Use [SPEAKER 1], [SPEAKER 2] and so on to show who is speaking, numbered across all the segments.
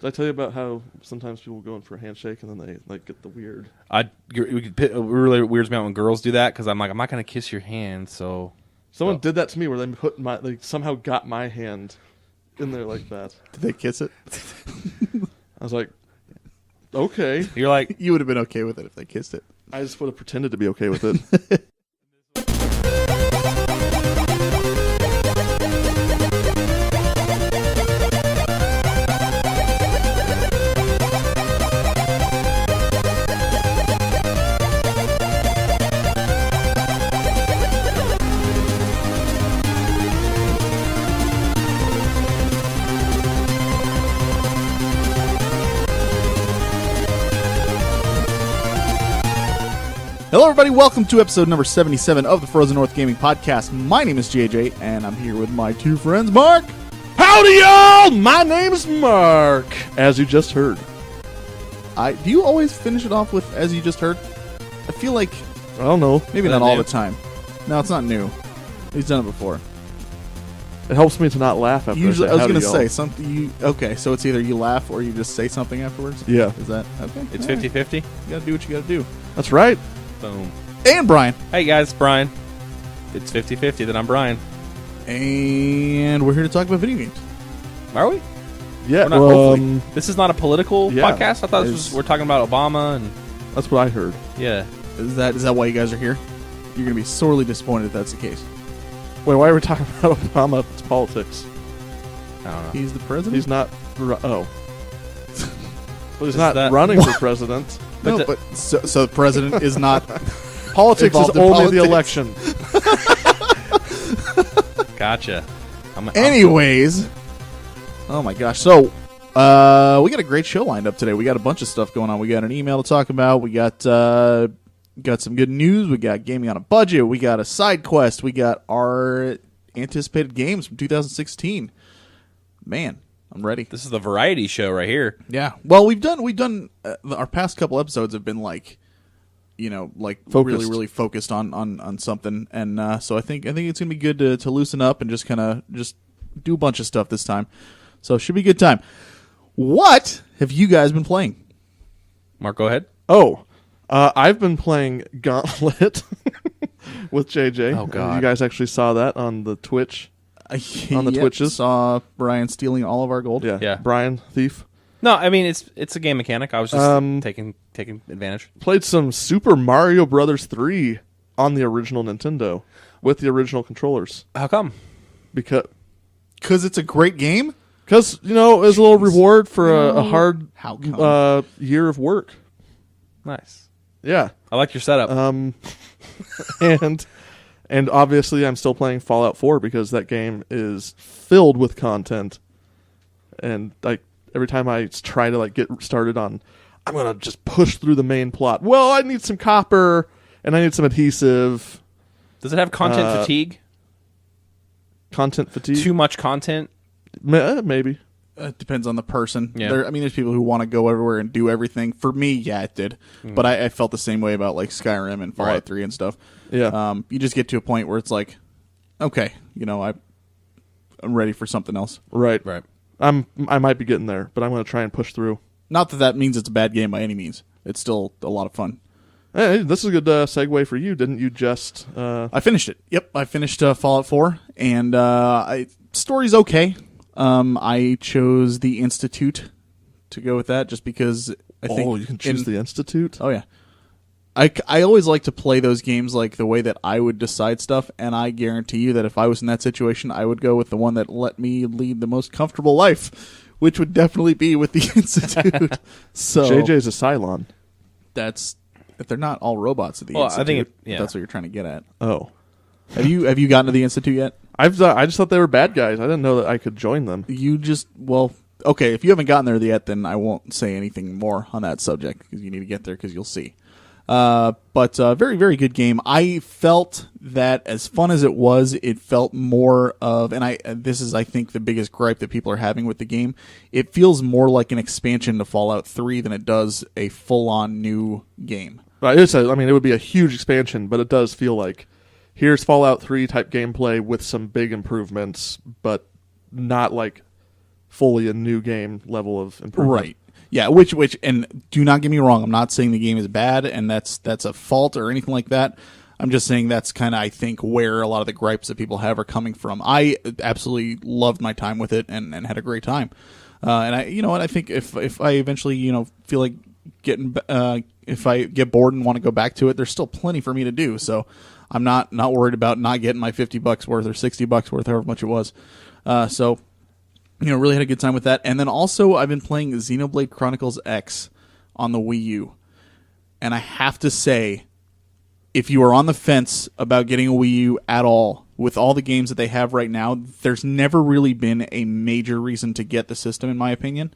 [SPEAKER 1] Did I tell you about how sometimes people go in for a handshake and then they like get the weird?
[SPEAKER 2] It really weirds me out when girls do that because I'm like, I'm not gonna kiss your hand. So
[SPEAKER 1] someone did that to me where they somehow got my hand in there like that.
[SPEAKER 3] Did they kiss it?
[SPEAKER 1] I was like, okay.
[SPEAKER 2] You're like,
[SPEAKER 3] you would have been okay with it if they kissed it.
[SPEAKER 1] I just would have pretended to be okay with it.
[SPEAKER 3] Hello, everybody. Welcome to episode number 77 of the Frozen North Gaming Podcast. My name is JJ, and I'm here with my two friends, Mark.
[SPEAKER 1] Howdy, y'all! My name's Mark, as you just heard.
[SPEAKER 3] Do you always finish it off with "as you just heard"? I feel like
[SPEAKER 1] I don't know.
[SPEAKER 3] maybe not all the time. No, it's not new. He's done it before.
[SPEAKER 1] It helps me to not laugh after.
[SPEAKER 3] Usually, I was
[SPEAKER 1] going to
[SPEAKER 3] say something. Okay, so it's either you laugh or you just say something afterwards.
[SPEAKER 1] Yeah,
[SPEAKER 3] is that okay?
[SPEAKER 2] it's
[SPEAKER 3] All right.
[SPEAKER 2] 50-50.
[SPEAKER 3] You gotta do what you gotta do.
[SPEAKER 1] that's right.
[SPEAKER 2] Boom.
[SPEAKER 3] And Brian.
[SPEAKER 2] Hey guys, Brian. It's 50-50 that I'm Brian.
[SPEAKER 3] And we're here to talk about video games.
[SPEAKER 2] Are we?
[SPEAKER 1] Yeah.
[SPEAKER 2] We're not, hopefully. This is not a political
[SPEAKER 1] yeah,
[SPEAKER 2] podcast. I thought we're talking about Obama and.
[SPEAKER 1] That's what I heard.
[SPEAKER 2] Yeah.
[SPEAKER 3] Is that why you guys are here? You're gonna be sorely disappointed if that's the case.
[SPEAKER 1] Wait, why are we talking about Obama's politics?
[SPEAKER 2] I don't know.
[SPEAKER 3] He's the president.
[SPEAKER 1] He's not. But he's
[SPEAKER 2] Is
[SPEAKER 1] not
[SPEAKER 2] that-
[SPEAKER 1] running for president.
[SPEAKER 3] No, but so the president is not.
[SPEAKER 1] Politics is
[SPEAKER 3] involved in
[SPEAKER 1] only the
[SPEAKER 3] politics.
[SPEAKER 1] election.
[SPEAKER 2] Gotcha.
[SPEAKER 3] Anyways, oh my gosh. So, we got a great show lined up today. We got a bunch of stuff going on. We got an email to talk about. We got some good news. We got gaming on a budget. We got a side quest. We got our anticipated games from 2016. Man, I'm ready.
[SPEAKER 2] This is the variety show right here.
[SPEAKER 3] Yeah. Well, we've done our past couple episodes have been like,
[SPEAKER 1] Focused.
[SPEAKER 3] really focused on something, and so I think it's gonna be good to loosen up and just do a bunch of stuff this time. So it should be a good time. What have you guys been playing?
[SPEAKER 2] Mark, go ahead.
[SPEAKER 1] Oh, I've been playing Gauntlet with JJ.
[SPEAKER 2] Oh, God.
[SPEAKER 1] You guys actually saw that on the Twitch. On the
[SPEAKER 3] Yep,
[SPEAKER 1] Twitches.
[SPEAKER 3] saw Brian stealing all of our gold.
[SPEAKER 1] Yeah. Brian, thief.
[SPEAKER 2] No, I mean it's a game mechanic. I was just taking advantage.
[SPEAKER 1] Played some Super Mario Brothers 3 on the original Nintendo with the original controllers.
[SPEAKER 2] How come?
[SPEAKER 1] Because
[SPEAKER 3] It's a great game.
[SPEAKER 1] it was a little reward for a hard
[SPEAKER 3] How come?
[SPEAKER 1] year of work.
[SPEAKER 2] Nice.
[SPEAKER 1] Yeah.
[SPEAKER 2] I like your setup.
[SPEAKER 1] And obviously I'm still playing Fallout 4 because that game is filled with content. And every time I try to get started on, I'm going to just push through the main plot. Well, I need some copper and I need some adhesive.
[SPEAKER 2] Does it have content fatigue?
[SPEAKER 1] Content fatigue?
[SPEAKER 2] Too much content?
[SPEAKER 1] Maybe.
[SPEAKER 3] It depends on the person.
[SPEAKER 2] Yeah.
[SPEAKER 3] There's people who want to go everywhere and do everything. For me, yeah, it did. But I felt the same way about Skyrim and Fallout 3 and stuff.
[SPEAKER 1] Yeah.
[SPEAKER 3] You just get to a point where it's like, okay, I'm ready for something else.
[SPEAKER 1] Right.
[SPEAKER 2] Right.
[SPEAKER 1] I might be getting there, but I'm going to try and push through.
[SPEAKER 3] Not that means it's a bad game by any means. It's still a lot of fun.
[SPEAKER 1] Hey, this is a good segue for you. Didn't you just...
[SPEAKER 3] I finished it. Yep, I finished Fallout 4, and story's okay. I chose the Institute to go with that just because I think...
[SPEAKER 1] you can choose the Institute?
[SPEAKER 3] Oh, yeah. I always like to play those games the way that I would decide stuff, and I guarantee you that if I was in that situation, I would go with the one that let me lead the most comfortable life, which would definitely be with the Institute. So
[SPEAKER 1] JJ's a Cylon.
[SPEAKER 3] they're not all robots at the
[SPEAKER 2] Well,
[SPEAKER 3] Institute.
[SPEAKER 2] I think
[SPEAKER 3] that's what you're trying to get at.
[SPEAKER 1] Oh.
[SPEAKER 3] Have you gotten to the Institute yet?
[SPEAKER 1] I just thought they were bad guys. I didn't know that I could join them.
[SPEAKER 3] Okay, if you haven't gotten there yet, then I won't say anything more on that subject because you need to get there because you'll see. But very, very good game. I felt that as fun as it was, it felt more of, and this is, I think, the biggest gripe that people are having with the game. It feels more like an expansion to Fallout 3 than it does a full-on new game.
[SPEAKER 1] It would be a huge expansion, but it does feel like here's Fallout 3 type gameplay with some big improvements, but not fully a new game level of improvement.
[SPEAKER 3] Right. Yeah, which and do not get me wrong, I'm not saying the game is bad and that's a fault or anything like that. I'm just saying that's kind of, I think, where a lot of the gripes that people have are coming from. I absolutely loved my time with it and had a great time. And I think if I eventually, feel like getting, if I get bored and want to go back to it, there's still plenty for me to do. So I'm not worried about not getting my $50 worth or $60 worth, however much it was. So really had a good time with that. And then also I've been playing Xenoblade Chronicles X on the Wii U. And I have to say, if you are on the fence about getting a Wii U at all, with all the games that they have right now, there's never really been a major reason to get the system, in my opinion.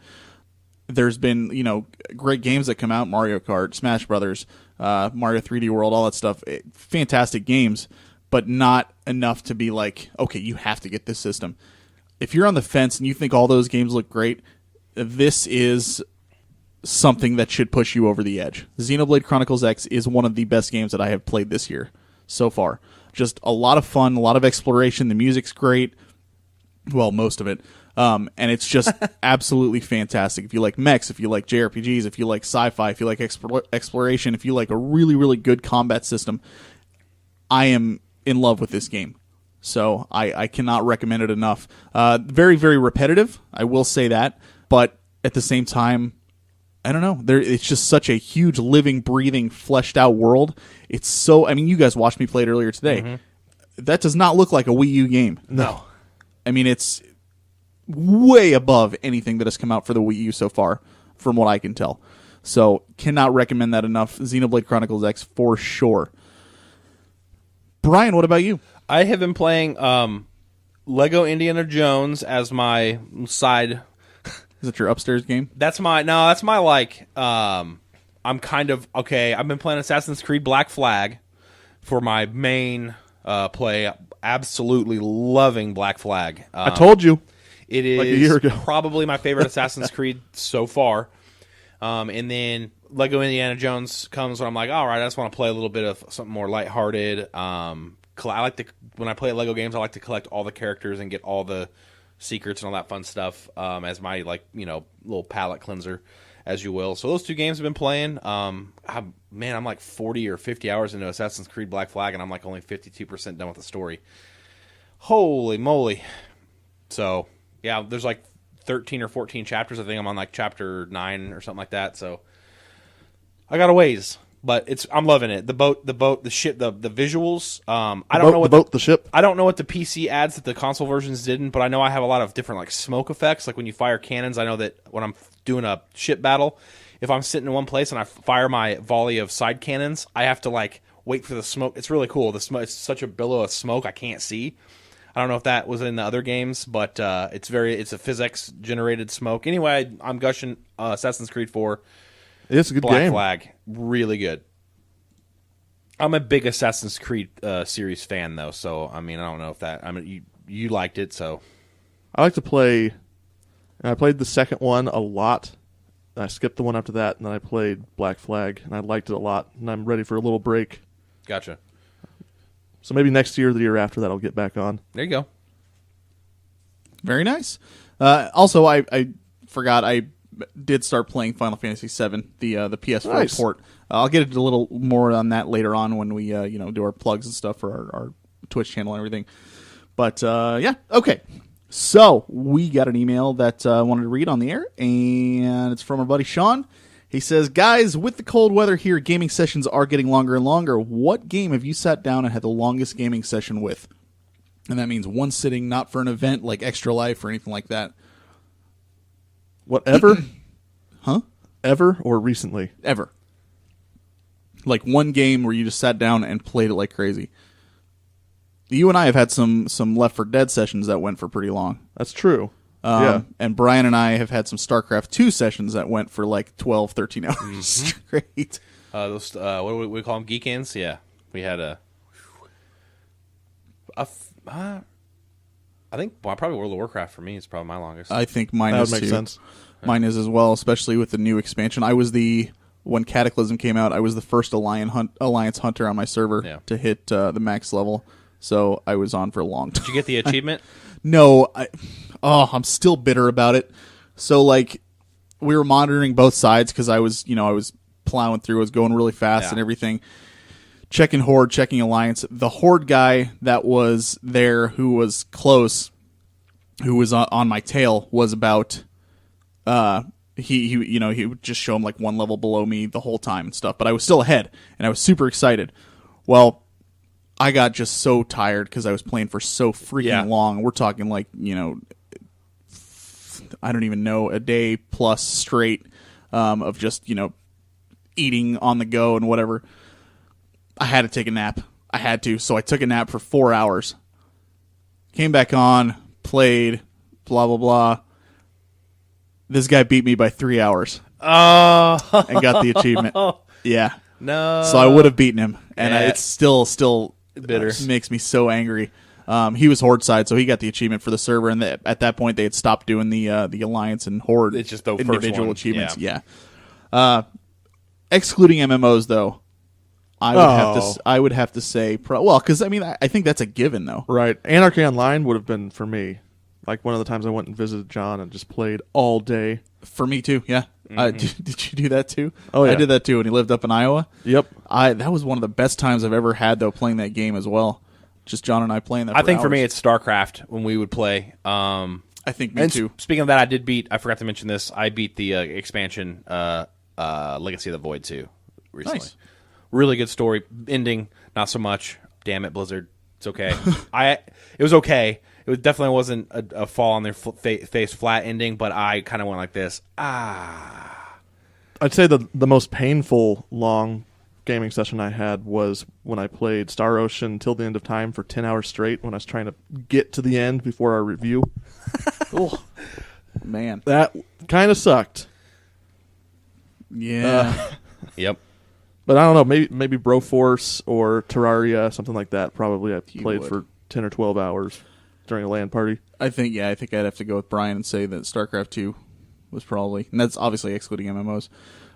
[SPEAKER 3] There's been, great games that come out, Mario Kart, Smash Brothers, Mario 3D World, all that stuff. Fantastic games, but not enough to be like, okay, you have to get this system. If you're on the fence and you think all those games look great, this is something that should push you over the edge. Xenoblade Chronicles X is one of the best games that I have played this year so far. Just a lot of fun, a lot of exploration. The music's great. Well, most of it. And it's just absolutely fantastic. If you like mechs, if you like JRPGs, if you like sci-fi, if you like exploration, if you like a really, really good combat system, I am in love with this game. So I cannot recommend it enough. Very, very repetitive, I will say that. But at the same time, I don't know. It's just such a huge, living, breathing, fleshed out world. It's so. I mean, you guys watched me play it earlier today. Mm-hmm. That does not look like a Wii U game.
[SPEAKER 1] No.
[SPEAKER 3] I mean, it's way above anything that has come out for the Wii U so far, from what I can tell. So, cannot recommend that enough. Xenoblade Chronicles X for sure. Brian, what about you?
[SPEAKER 2] I have been playing Lego Indiana Jones as my side.
[SPEAKER 3] Is that your upstairs game?
[SPEAKER 2] That's my like. I'm kind of okay. I've been playing Assassin's Creed Black Flag for my main play. Absolutely loving Black Flag.
[SPEAKER 1] I told you.
[SPEAKER 2] It is
[SPEAKER 1] like a year ago.
[SPEAKER 2] Probably my favorite Assassin's Creed so far. And then Lego Indiana Jones comes when I'm like, all right, I just want to play a little bit of something more lighthearted. When I play Lego games, I like to collect all the characters and get all the secrets and all that fun stuff as my little palate cleanser, as you will. So those two games I've been playing. I'm like 40 or 50 hours into Assassin's Creed Black Flag, and I'm like only 52% done with the story. Holy moly! So yeah, there's like 13 or 14 chapters. I think I'm on like chapter 9 or something like that. So I got a ways. But I'm loving it. The boat, the ship, the visuals. I don't know what
[SPEAKER 1] the ship.
[SPEAKER 2] I don't know what the PC adds that the console versions didn't, but I know I have a lot of different like smoke effects. Like when you fire cannons, I know that when I'm doing a ship battle, if I'm sitting in one place and I fire my volley of side cannons, I have to like wait for the smoke. It's really cool. The smoke, it's such a billow of smoke I can't see. I don't know if that was in the other games, but it's a physics generated smoke. Anyway, I'm gushing Assassin's Creed 4.
[SPEAKER 1] It's a good
[SPEAKER 2] Black
[SPEAKER 1] game.
[SPEAKER 2] Flag, really good. I'm a big Assassin's Creed series fan, though, so I mean, I don't know if that. I mean, you liked it, so
[SPEAKER 1] I like to play. And I played the second one a lot. I skipped the one after that, and then I played Black Flag, and I liked it a lot. And I'm ready for a little break.
[SPEAKER 2] Gotcha.
[SPEAKER 1] So maybe next year or the year after that, I'll get back on.
[SPEAKER 2] There you go.
[SPEAKER 3] Very nice. Also, I forgot I did start playing Final Fantasy VII, the PS4
[SPEAKER 1] Nice.
[SPEAKER 3] port. I'll get into a little more on that later on when we do our plugs and stuff for our Twitch channel and everything. But yeah, okay. So we got an email that I wanted to read on the air, and it's from our buddy Sean. He says, guys, with the cold weather here, gaming sessions are getting longer and longer. What game have you sat down and had the longest gaming session with? And that means one sitting, not for an event like Extra Life or anything like that.
[SPEAKER 1] Whatever?
[SPEAKER 3] Huh?
[SPEAKER 1] Ever or recently?
[SPEAKER 3] Ever. Like one game where you just sat down and played it like crazy. You and I have had some Left 4 Dead sessions that went for pretty long.
[SPEAKER 1] That's true. Yeah.
[SPEAKER 3] And Brian and I have had some StarCraft 2 sessions that went for like 12, 13 hours straight.
[SPEAKER 2] Those what do we call them? Geekends? Yeah, we had I think probably World of Warcraft for me is probably my longest.
[SPEAKER 3] I think mine
[SPEAKER 1] That
[SPEAKER 3] is
[SPEAKER 1] would make
[SPEAKER 3] too.
[SPEAKER 1] sense.
[SPEAKER 3] Mine is as well, especially with the new expansion. When Cataclysm came out, I was the first Alliance Hunter on my server to hit the max level. So I was on for a long time.
[SPEAKER 2] Did you get the achievement?
[SPEAKER 3] No, I'm still bitter about it. So like, we were monitoring both sides because I was plowing through, I was going really fast and everything. Checking Horde, checking Alliance. The Horde guy that was there, who was close, who was on my tail, was about. He would just show him like one level below me the whole time and stuff. But I was still ahead, and I was super excited. Well, I got just so tired because I was playing for so freaking long. We're talking like, I don't even know, a day plus straight of just, eating on the go and whatever. I had to take a nap. I had to. So I took a nap for 4 hours. Came back on, played, blah, blah, blah. This guy beat me by 3 hours.
[SPEAKER 2] Oh.
[SPEAKER 3] And got the achievement. Yeah.
[SPEAKER 2] No.
[SPEAKER 3] So I would have beaten him. And
[SPEAKER 2] Yeah.
[SPEAKER 3] it's still
[SPEAKER 2] bitter.
[SPEAKER 3] Makes me so angry. He was Horde side, so he got the achievement for the server. And at that point, they had stopped doing the Alliance and Horde
[SPEAKER 2] It's just the first
[SPEAKER 3] individual
[SPEAKER 2] one.
[SPEAKER 3] achievements. Yeah. Excluding MMOs, though, I would have to say, because I think that's a given, though.
[SPEAKER 1] Right. Anarchy Online would have been for me. Like one of the times I went and visited John and just played all day.
[SPEAKER 3] For me too, yeah. Did you do that too?
[SPEAKER 1] Oh, yeah.
[SPEAKER 3] I did that too when he lived up in Iowa.
[SPEAKER 1] Yep.
[SPEAKER 3] That was one of the best times I've ever had, though, playing that game as well. Just John and I playing that.
[SPEAKER 2] I think for
[SPEAKER 3] hours.
[SPEAKER 2] me it's StarCraft when we would play.
[SPEAKER 3] I think me too.
[SPEAKER 2] Speaking of that, I forgot to mention this. I beat the expansion Legacy of the Void 2 recently.
[SPEAKER 3] Nice.
[SPEAKER 2] Really good story. Ending, not so much. Damn it, Blizzard. It's okay. It was okay. It definitely wasn't a fall on their face flat ending, but I kind of went like this.
[SPEAKER 1] I'd say the most painful long gaming session I had was when I played Star Ocean Till the End of Time for 10 hours straight when I was trying to get to the end before our review.
[SPEAKER 3] Oh, man.
[SPEAKER 1] That kind of sucked.
[SPEAKER 3] Yeah.
[SPEAKER 2] Yep.
[SPEAKER 1] But I don't know, maybe Broforce or Terraria, something like that. Probably I played for 10 or 12 hours during a LAN party.
[SPEAKER 3] I think I'd have to go with Brian and say that StarCraft 2 was probably, and that's obviously excluding MMOs.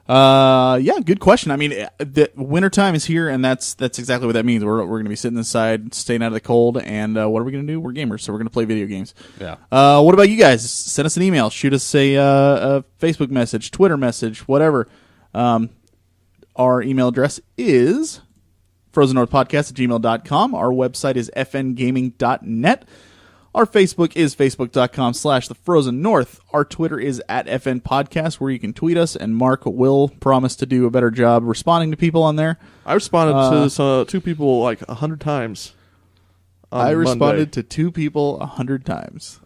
[SPEAKER 3] Yeah, good question. I mean, the wintertime is here, and that's exactly what that means. We're going to be sitting inside, staying out of the cold, and what are we going to do? We're gamers, so we're going to play video games.
[SPEAKER 2] Yeah.
[SPEAKER 3] What about you guys? Send us an email, shoot us a Facebook message, Twitter message, whatever. Our email address is frozennorthpodcast@gmail.com. Our website is fngaming.net. Our Facebook is facebook.com/thefrozennorth. Our Twitter is @FNPodcast, where you can tweet us, and Mark will promise to do a better job responding to people on there.
[SPEAKER 1] I responded to two people like 100 times.
[SPEAKER 3] I responded
[SPEAKER 1] Monday.
[SPEAKER 3] to 2 people 100 times.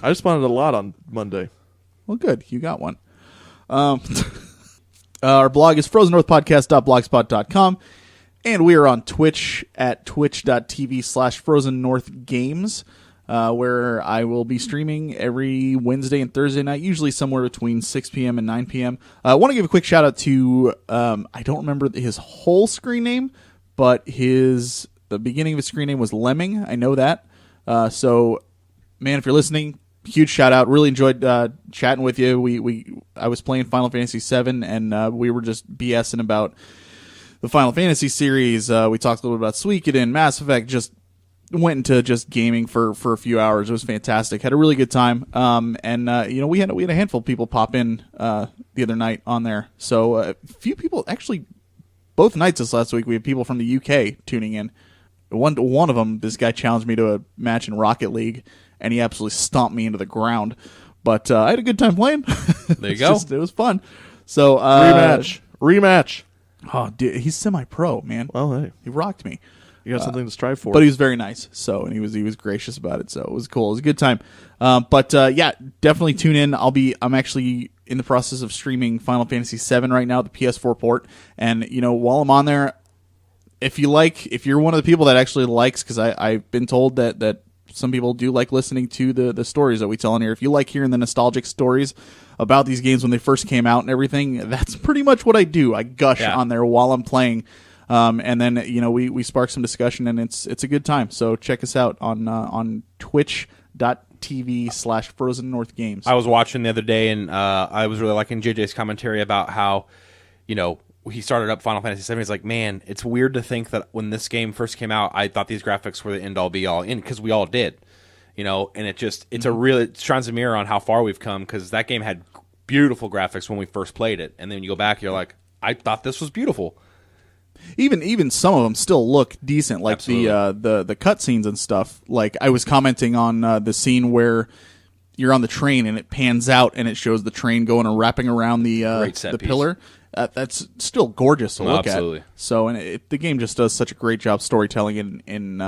[SPEAKER 1] I responded a lot on Monday.
[SPEAKER 3] Well, good. You got one. Our blog is frozennorthpodcast.blogspot.com. And we are on Twitch at twitch.tv/FrozenNorthGames, where I will be streaming every Wednesday and Thursday night, usually somewhere between 6 p.m. and 9 p.m. I want to give a quick shout out to, I don't remember his whole screen name, but the beginning of his screen name was Lemming. I know that. So, man, if you're listening, huge shout out. Really enjoyed chatting with you. I was playing Final Fantasy VII, and we were just BSing about the Final Fantasy series. We talked a little bit about Suikoden, Mass Effect, just went into just gaming for a few hours. It was fantastic. Had a really good time. And we had a handful of people pop in the other night on there. So a few people, actually, both nights this last week, we had people from the UK tuning in. One of them, this guy challenged me to a match in Rocket League, and he absolutely stomped me into the ground. But I had a good time playing.
[SPEAKER 2] There you go.
[SPEAKER 3] It was fun. So
[SPEAKER 1] Rematch.
[SPEAKER 3] Oh, dude, he's semi-pro, man.
[SPEAKER 1] Well, hey,
[SPEAKER 3] He rocked me.
[SPEAKER 1] you got something to strive for.
[SPEAKER 3] But he was very nice, and he was gracious about it, so it was cool. It was a good time. But yeah, definitely tune in. I'm actually in the process of streaming Final Fantasy VII right now, the PS4 port, and while I'm on there, if you're one of the people that actually likes, because I've been told that some people do like listening to the stories that we tell in here. If you like hearing the nostalgic stories about these games when they first came out and everything, that's pretty much what I do. I gush on there while I'm playing. And then we spark some discussion, and it's a good time. So check us out on twitch.tv/FrozenNorthGames.
[SPEAKER 2] I was watching the other day, and I was really liking JJ's commentary about how, he started up Final Fantasy VII. He's like, man, it's weird to think that when this game first came out, I thought these graphics were the end all be all, because we all did, And it shines a mirror on how far we've come, because that game had beautiful graphics when we first played it, and then you go back, you're like, I thought this was beautiful.
[SPEAKER 3] Even some of them still look decent, like
[SPEAKER 2] Absolutely.
[SPEAKER 3] the cutscenes and stuff. Like I was commenting on the scene where you're on the train and it pans out and it shows the train going and wrapping around the
[SPEAKER 2] set piece.
[SPEAKER 3] pillar. That's still gorgeous to look
[SPEAKER 2] absolutely.
[SPEAKER 3] at. So, and the game just does such a great job storytelling and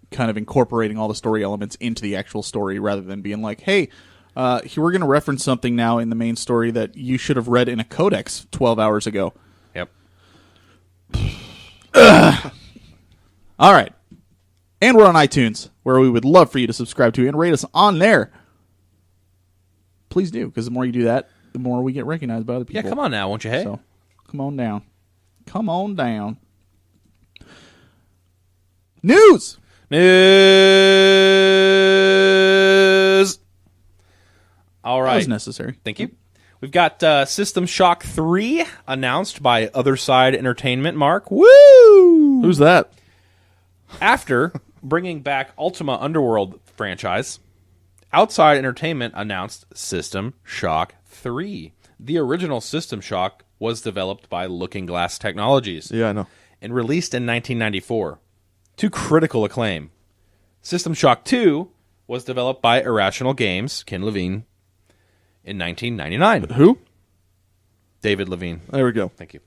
[SPEAKER 3] kind of incorporating all the story elements into the actual story, rather than being like, hey, we're going to reference something now in the main story that you should have read in a codex 12 hours ago.
[SPEAKER 2] Yep.
[SPEAKER 3] All right. And we're on iTunes, where we would love for you to subscribe to and rate us on there. Please do, because the more you do that, the more we get recognized by other people.
[SPEAKER 2] Yeah, come on now, won't you, hey?
[SPEAKER 3] So, come on down. Come on down. News!
[SPEAKER 2] All right.
[SPEAKER 3] That was necessary.
[SPEAKER 2] Thank you. We've got System Shock 3 announced by Other Side Entertainment, Mark. Woo!
[SPEAKER 1] Who's that?
[SPEAKER 2] After bringing back Ultima Underworld franchise, Outside Entertainment announced System Shock 3. The original System Shock was developed by Looking Glass Technologies
[SPEAKER 1] Yeah, I know.
[SPEAKER 2] and released in 1994 to critical acclaim. System Shock 2 was developed by Irrational Games, Ken Levine, in 1999.
[SPEAKER 1] Who?
[SPEAKER 2] David Levine.
[SPEAKER 1] There we go.
[SPEAKER 2] Thank you.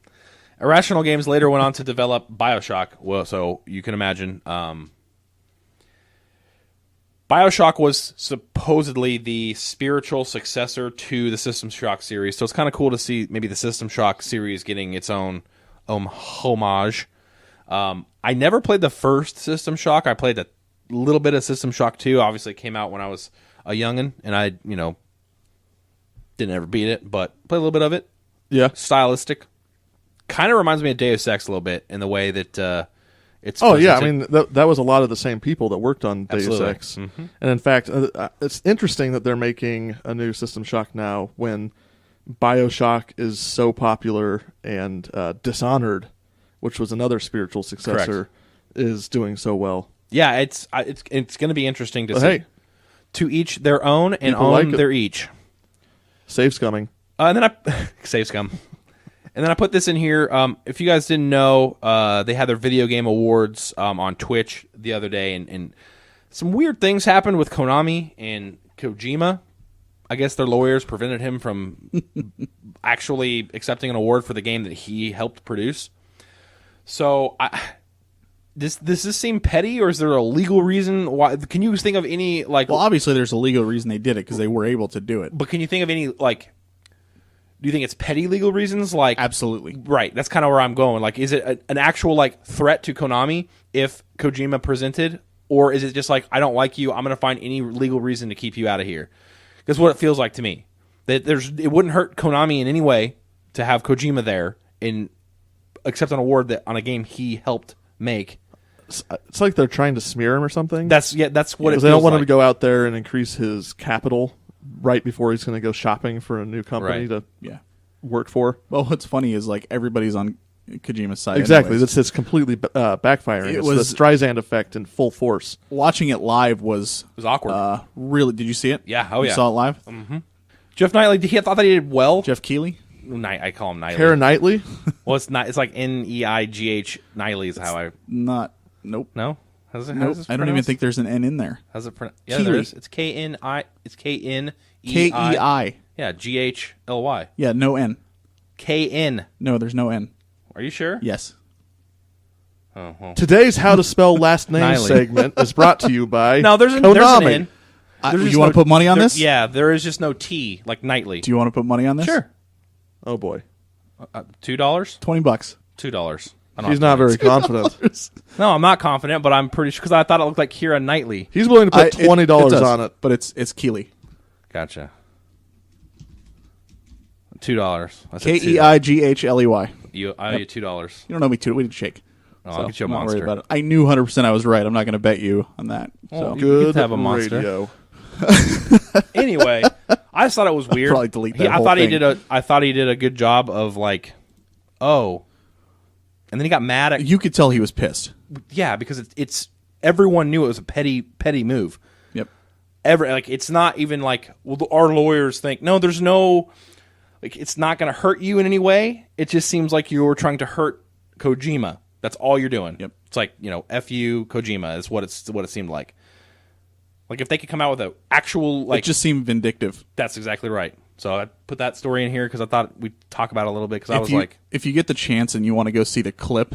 [SPEAKER 2] Irrational Games later went on to develop BioShock. Well, so you can imagine. BioShock was supposedly the spiritual successor to the System Shock series, so it's kind of cool to see maybe the System Shock series getting its own homage. I never played the first System Shock. I played a little bit of System Shock 2. Obviously, it came out when I was a youngin', and I, didn't ever beat it, but played a little bit of it.
[SPEAKER 1] Yeah.
[SPEAKER 2] Stylistic. Kind of reminds me of Deus Ex a little bit in the way that it's
[SPEAKER 1] Oh, yeah. I
[SPEAKER 2] presented.
[SPEAKER 1] mean, that was a lot of the same people that worked on Deus
[SPEAKER 2] Absolutely.
[SPEAKER 1] Ex. And in fact, it's interesting that they're making a new System Shock now when BioShock is so popular and Dishonored, which was another spiritual successor, is doing so well.
[SPEAKER 2] Yeah, it's going to be interesting to
[SPEAKER 1] But
[SPEAKER 2] see.
[SPEAKER 1] hey,
[SPEAKER 2] To each their own, and
[SPEAKER 1] people
[SPEAKER 2] own
[SPEAKER 1] like it.
[SPEAKER 2] their each.
[SPEAKER 1] save's coming.
[SPEAKER 2] And then I save scum. And then I put this in here. If you guys didn't know, they had their video game awards on Twitch the other day, and some weird things happened with Konami and Kojima. I guess their lawyers prevented him from actually accepting an award for the game that he helped produce. So, does this seem petty, or is there a legal reason why? Can you think of any
[SPEAKER 3] Well, obviously there's a legal reason they did it, because they were able to do it.
[SPEAKER 2] But can you think of any do you think it's petty legal reasons?
[SPEAKER 3] Absolutely.
[SPEAKER 2] Right. That's kind of where I'm going. Is it an actual threat to Konami if Kojima presented, or is it just I don't like you, I'm going to find any legal reason to keep you out of here? That's what it feels like to me. That it wouldn't hurt Konami in any way to have Kojima there and accept an award that on a game he helped make.
[SPEAKER 1] It's like they're trying to smear him or something.
[SPEAKER 2] That's what it
[SPEAKER 1] Because
[SPEAKER 2] feels
[SPEAKER 1] they don't want
[SPEAKER 2] like.
[SPEAKER 1] him to go out there and increase his capital right before he's going to go shopping for a new company
[SPEAKER 2] Right.
[SPEAKER 1] to
[SPEAKER 3] Yeah.
[SPEAKER 1] work for.
[SPEAKER 3] Well, what's funny is everybody's on Kojima's side.
[SPEAKER 1] Exactly.
[SPEAKER 3] anyways.
[SPEAKER 1] It's completely backfiring.
[SPEAKER 3] It
[SPEAKER 1] It's
[SPEAKER 3] was-
[SPEAKER 1] the Streisand effect in full force.
[SPEAKER 3] Watching it live was
[SPEAKER 2] It was awkward.
[SPEAKER 3] really. Did you see it?
[SPEAKER 2] Yeah. Oh,
[SPEAKER 3] You
[SPEAKER 2] yeah.
[SPEAKER 3] saw it live?
[SPEAKER 2] Jeff Knightley, he thought that he did well.
[SPEAKER 3] Jeff Keighley?
[SPEAKER 2] I call him Knightley.
[SPEAKER 1] Keira Knightley?
[SPEAKER 2] Well, it's not. It's like Neigh. Knightley is how I.
[SPEAKER 3] Nope.
[SPEAKER 2] No. How's it?
[SPEAKER 3] Nope.
[SPEAKER 2] How's it
[SPEAKER 3] I don't even think there's an N in there.
[SPEAKER 2] How's it pronounced? Yeah, there
[SPEAKER 3] Keighley.
[SPEAKER 2] is. It's K-N-I. It's K-N-E-I.
[SPEAKER 3] K-E-I.
[SPEAKER 2] Yeah, G-H-L-Y.
[SPEAKER 3] Yeah, no N.
[SPEAKER 2] K-N.
[SPEAKER 3] No, there's no N.
[SPEAKER 2] Are you sure?
[SPEAKER 3] Yes.
[SPEAKER 2] Oh, well.
[SPEAKER 1] Today's How to Spell Last Name
[SPEAKER 2] Knightley.
[SPEAKER 1] segment is brought to you by
[SPEAKER 2] No, there's an
[SPEAKER 1] Konami.
[SPEAKER 2] N. There's
[SPEAKER 3] you
[SPEAKER 2] just
[SPEAKER 3] want to put money on
[SPEAKER 2] there-
[SPEAKER 3] this?
[SPEAKER 2] Yeah, there is just no T, like Knightley.
[SPEAKER 3] Do you want to put money on this?
[SPEAKER 2] Sure.
[SPEAKER 1] Oh, boy.
[SPEAKER 2] $2?
[SPEAKER 3] $20.
[SPEAKER 2] $2. I don't
[SPEAKER 1] He's
[SPEAKER 2] have
[SPEAKER 1] not
[SPEAKER 2] to-
[SPEAKER 1] very confident.
[SPEAKER 2] No, I'm not confident, but I'm pretty sure because I thought it looked like Keira Knightley.
[SPEAKER 1] He's willing to put $20
[SPEAKER 3] does,
[SPEAKER 1] on it.
[SPEAKER 3] but it's Keighley.
[SPEAKER 2] Gotcha. $2. I said
[SPEAKER 3] K-E-I-G-H-L-E-Y.
[SPEAKER 2] I owe you $2.
[SPEAKER 3] You don't know me too. We didn't shake.
[SPEAKER 2] I'll get you a
[SPEAKER 3] I'm not worried
[SPEAKER 2] monster.
[SPEAKER 3] about it. I knew 100% I was right. I'm not going to bet you on that. So
[SPEAKER 2] Well, you
[SPEAKER 1] Good
[SPEAKER 2] could have a monster.
[SPEAKER 1] radio.
[SPEAKER 2] Anyway, I just thought it was weird.
[SPEAKER 3] probably delete that
[SPEAKER 2] I
[SPEAKER 3] whole
[SPEAKER 2] thought
[SPEAKER 3] thing.
[SPEAKER 2] he did a good job of oh. And then he got mad at...
[SPEAKER 3] You could tell he was pissed.
[SPEAKER 2] Yeah, because it's everyone knew it was a petty move.
[SPEAKER 3] Yep.
[SPEAKER 2] It's not even like, well, our lawyers think, no, there's no... Like, it's not going to hurt you in any way. It just seems like you're trying to hurt Kojima. That's all you're doing.
[SPEAKER 3] Yep.
[SPEAKER 2] It's like, F you, Kojima is what it seemed like. Like, if they could come out with an actual, like...
[SPEAKER 3] It just seemed vindictive.
[SPEAKER 2] That's exactly right. So I put that story in here because I thought we'd talk about it a little bit, because I was like...
[SPEAKER 3] If you get the chance and you want to go see the clip,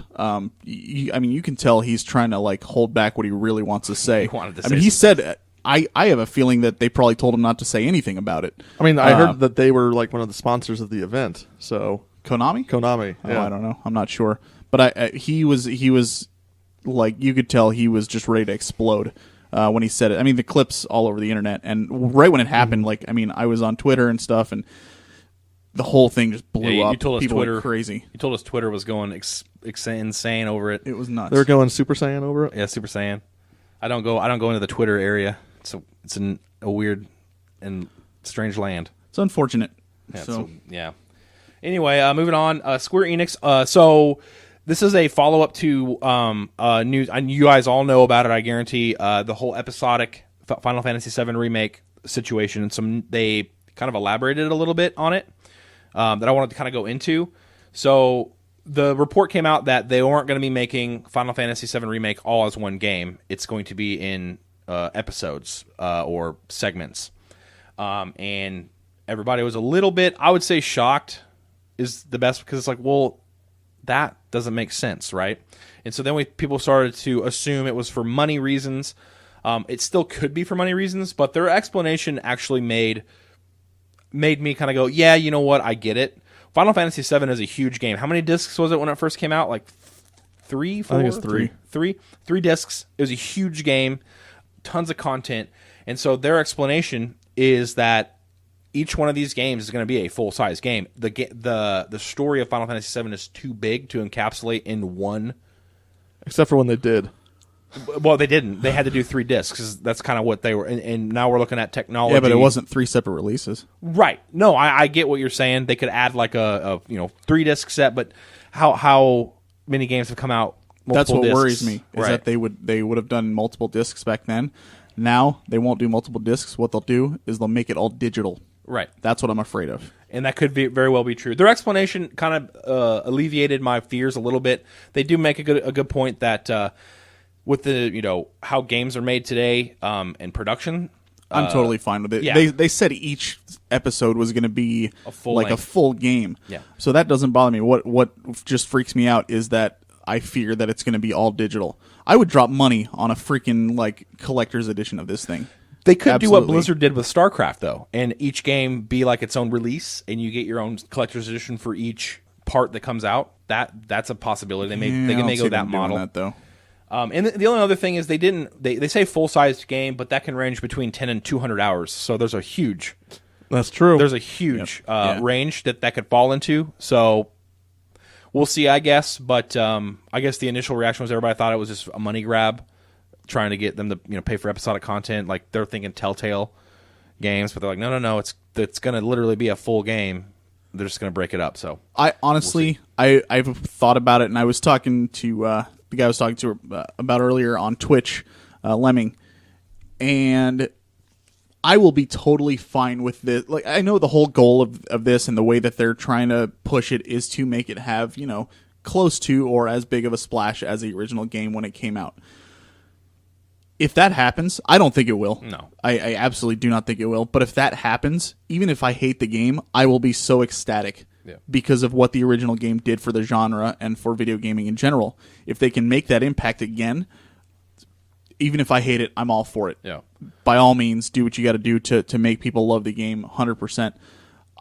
[SPEAKER 3] you can tell he's trying to, like, hold back what he really wants to say.
[SPEAKER 2] He wanted to say
[SPEAKER 3] he said... I have a feeling that they probably told him not to say anything about it.
[SPEAKER 1] I mean, I heard that they were like one of the sponsors of the event. So
[SPEAKER 3] Konami?
[SPEAKER 1] Konami.
[SPEAKER 3] Oh,
[SPEAKER 1] Yeah.
[SPEAKER 3] I don't know. I'm not sure. But he was like, you could tell he was just ready to explode when he said it. I mean, the clip's all over the internet, and right when it happened, I was on Twitter and stuff, and the whole thing just blew up.
[SPEAKER 2] You told us
[SPEAKER 3] People
[SPEAKER 2] Twitter
[SPEAKER 3] went crazy.
[SPEAKER 2] You told us Twitter was going insane over it.
[SPEAKER 3] It was nuts.
[SPEAKER 1] They were going Super Saiyan over it.
[SPEAKER 2] Yeah, Super Saiyan. I don't go into the Twitter area. So it's a weird and strange land.
[SPEAKER 3] It's unfortunate.
[SPEAKER 2] Yeah, Anyway, moving on. Square Enix. So this is a follow up to news. And you guys all know about it, I guarantee. The whole episodic Final Fantasy VII remake situation. And they kind of elaborated a little bit on it that I wanted to kind of go into. So the report came out that they weren't going to be making Final Fantasy VII remake all as one game. It's going to be in episodes or segments, and everybody was a little bit, I would say, shocked is the best, because it's like, well, that doesn't make sense, right? And so then people started to assume it was for money reasons. It still could be for money reasons, but their explanation actually made me kind of go, yeah, you know what, I get it. Final Fantasy VII is a huge game. How many discs was it when it first came out? Like 3, 4?
[SPEAKER 3] I think it's 3.
[SPEAKER 2] Three discs. It was a huge game. Tons of content, and so their explanation is that each one of these games is going to be a full-size game. The story of Final Fantasy VII is too big to encapsulate in one.
[SPEAKER 1] Except for when they did.
[SPEAKER 2] Well, they didn't. They had to do 3 discs, 'cause that's kind of what they were. And now we're looking at technology.
[SPEAKER 3] Yeah, but it wasn't 3 separate releases.
[SPEAKER 2] Right. No, I get what you're saying. They could add like a 3-disc set, but how many games have come out?
[SPEAKER 3] That's what
[SPEAKER 2] discs?
[SPEAKER 3] worries me, is
[SPEAKER 2] Right.
[SPEAKER 3] that they would have done multiple discs back then. Now they won't do multiple discs. What they'll do is they'll make it all digital.
[SPEAKER 2] Right.
[SPEAKER 3] That's what I'm afraid of.
[SPEAKER 2] And that could very well be true. Their explanation kind of alleviated my fears a little bit. They do make a good point that with the how games are made today and production,
[SPEAKER 3] I'm totally fine with it.
[SPEAKER 2] yeah.
[SPEAKER 3] They said each episode was going to be a full game.
[SPEAKER 2] Yeah.
[SPEAKER 3] So that doesn't bother me. What just freaks me out is that I fear that it's going to be all digital. I would drop money on a freaking collector's edition of this thing.
[SPEAKER 2] They could do what
[SPEAKER 3] Absolutely.
[SPEAKER 2] Blizzard did with StarCraft, though, and each game be like its own release, and you get your own collector's edition for each part that comes out. That's a possibility. They can go that model.
[SPEAKER 3] That, though.
[SPEAKER 2] And the only other thing is they say full-sized game, but that can range between 10 and 200 hours. So there's a huge range that could fall into. So we'll see, I guess. But I guess the initial reaction was everybody thought it was just a money grab, trying to get them to pay for episodic content. Like they're thinking Telltale games, but they're like, no, it's going to literally be a full game. They're just going to break it up. So
[SPEAKER 3] I honestly, I've thought about it, and I was talking to the guy I was talking to about earlier on Twitch, Lemming, and I will be totally fine with this. Like, I know the whole goal of this and the way that they're trying to push it is to make it have, close to or as big of a splash as the original game when it came out. If that happens, I don't think it will.
[SPEAKER 2] No.
[SPEAKER 3] I absolutely do not think it will. But if that happens, even if I hate the game, I will be so ecstatic because of what the original game did for the genre and for video gaming in general. If they can make that impact again, even if I hate it, I'm all for it.
[SPEAKER 2] Yeah.
[SPEAKER 3] By all means, do what you got to do to make people love the game 100%.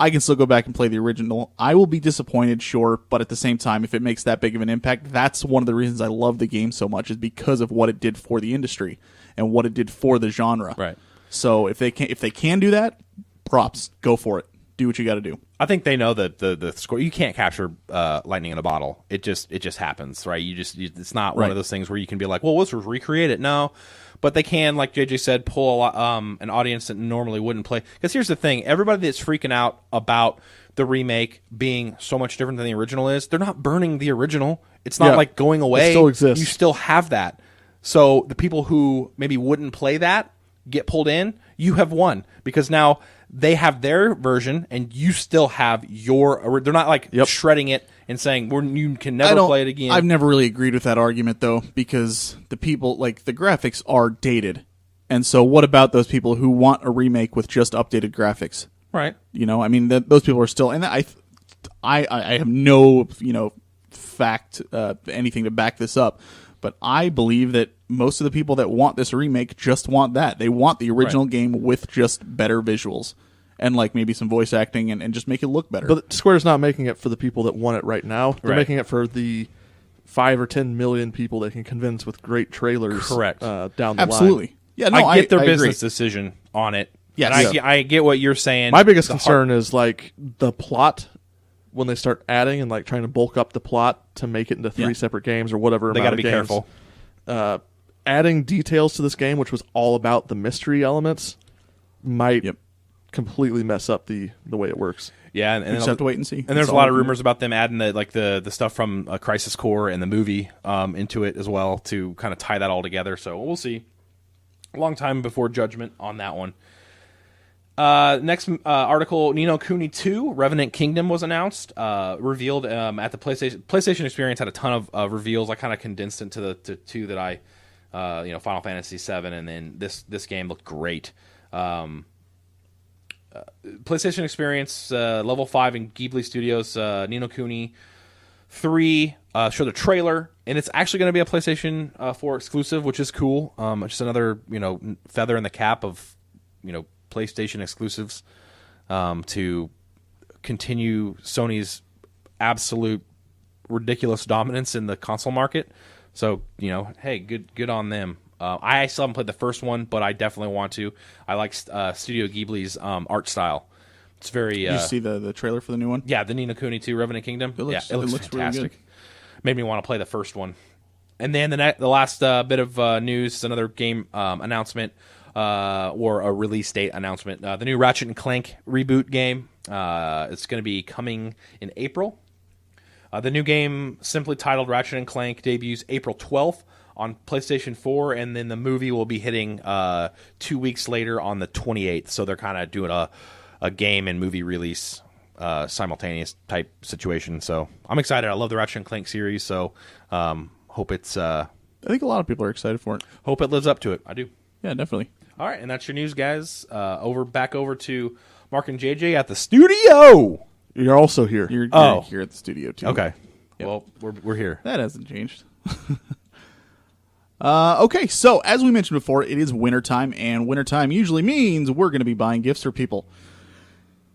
[SPEAKER 3] I can still go back and play the original. I will be disappointed, sure, but at the same time, if it makes that big of an impact, that's one of the reasons I love the game so much, is because of what it did for the industry and what it did for the genre.
[SPEAKER 2] Right.
[SPEAKER 3] So if they can do that, props, go for it. Do what you got to do.
[SPEAKER 2] I think they know that the score. You can't capture lightning in a bottle. It just happens, right? It's not one of those things where you can be like, well, let's recreate it. No, but they can, like JJ said, pull a lot, an audience that normally wouldn't play. Because here's the thing: everybody that's freaking out about the remake being so much different than the original they're not burning the original. It's not like going away.
[SPEAKER 1] It still exists.
[SPEAKER 2] You still have that. So the people who maybe wouldn't play that get pulled in. You have won because now they have their version and you still have your. They're not like shredding it and saying you can never play it again.
[SPEAKER 3] I've never really agreed with that argument though, because the people like the graphics are dated, and so what about those people who want a remake with just updated graphics?
[SPEAKER 2] Right.
[SPEAKER 3] You know, I mean, those people are still, and I have no fact anything to back this up. But I believe that most of the people that want this remake just want that. They want the original game with just better visuals and like maybe some voice acting and just make it look better.
[SPEAKER 1] But Square's not making it for the people that want it right now. They're making it for the 5 or 10 million people they can convince with great trailers.
[SPEAKER 2] Correct.
[SPEAKER 1] Down the line.
[SPEAKER 3] Absolutely. Yeah, no,
[SPEAKER 2] I get their
[SPEAKER 3] I
[SPEAKER 2] business
[SPEAKER 3] agree.
[SPEAKER 2] decision on it.
[SPEAKER 3] Yes.
[SPEAKER 2] I get what you're saying.
[SPEAKER 1] My biggest concern is like the plot when they start adding and like trying to bulk up the plot to make it into 3 separate games or whatever.
[SPEAKER 2] They
[SPEAKER 1] got to
[SPEAKER 2] be careful.
[SPEAKER 1] Adding details to this game, which was all about the mystery elements, might completely mess up the way it works.
[SPEAKER 2] Yeah, and
[SPEAKER 3] just have to wait and see.
[SPEAKER 2] And there's a lot of rumors about them adding the stuff from Crisis Core and the movie into it as well to kind of tie that all together. So we'll see. A long time before judgment on that one. Next article, Ni no Kuni 2, Revenant Kingdom was announced, revealed at the PlayStation Experience. Had a ton of reveals. I kind of condensed into the two that I, Final Fantasy VII, and then this game looked great. PlayStation Experience, Level 5 in Ghibli Studios, Ni no Kuni 3 showed a trailer, and it's actually going to be a PlayStation 4 exclusive, which is cool. Just another feather in the cap of PlayStation exclusives to continue Sony's absolute ridiculous dominance in the console market. So hey, good on them. I still haven't played the first one, but I definitely want to. I like Studio Ghibli's art style. It's very.
[SPEAKER 3] Did you see the trailer for the new one?
[SPEAKER 2] Yeah, the Ni no Kuni 2 Revenant Kingdom.
[SPEAKER 3] It looks
[SPEAKER 2] fantastic.
[SPEAKER 3] really good.
[SPEAKER 2] Made me want to play the first one. And then the last bit of news is another game announcement or a release date announcement. The new Ratchet & Clank reboot game. It's going to be coming in April. The new game, simply titled Ratchet & Clank, debuts April 12th on PlayStation 4, and then the movie will be hitting 2 weeks later on the 28th. So they're kind of doing a game and movie release simultaneous type situation. So I'm excited. I love the Ratchet & Clank series, so hope it's... I
[SPEAKER 3] think a lot of people are excited for it.
[SPEAKER 2] Hope it lives up to it. I do.
[SPEAKER 3] Yeah, definitely.
[SPEAKER 2] All right, and that's your news, guys. Back over to Mark and JJ at the studio.
[SPEAKER 1] You're also here.
[SPEAKER 3] You're here at the studio, too.
[SPEAKER 2] Okay.
[SPEAKER 3] Yep.
[SPEAKER 2] Well, we're here.
[SPEAKER 3] That hasn't changed. Okay, so as we mentioned before, it is wintertime, and wintertime usually means we're going to be buying gifts for people.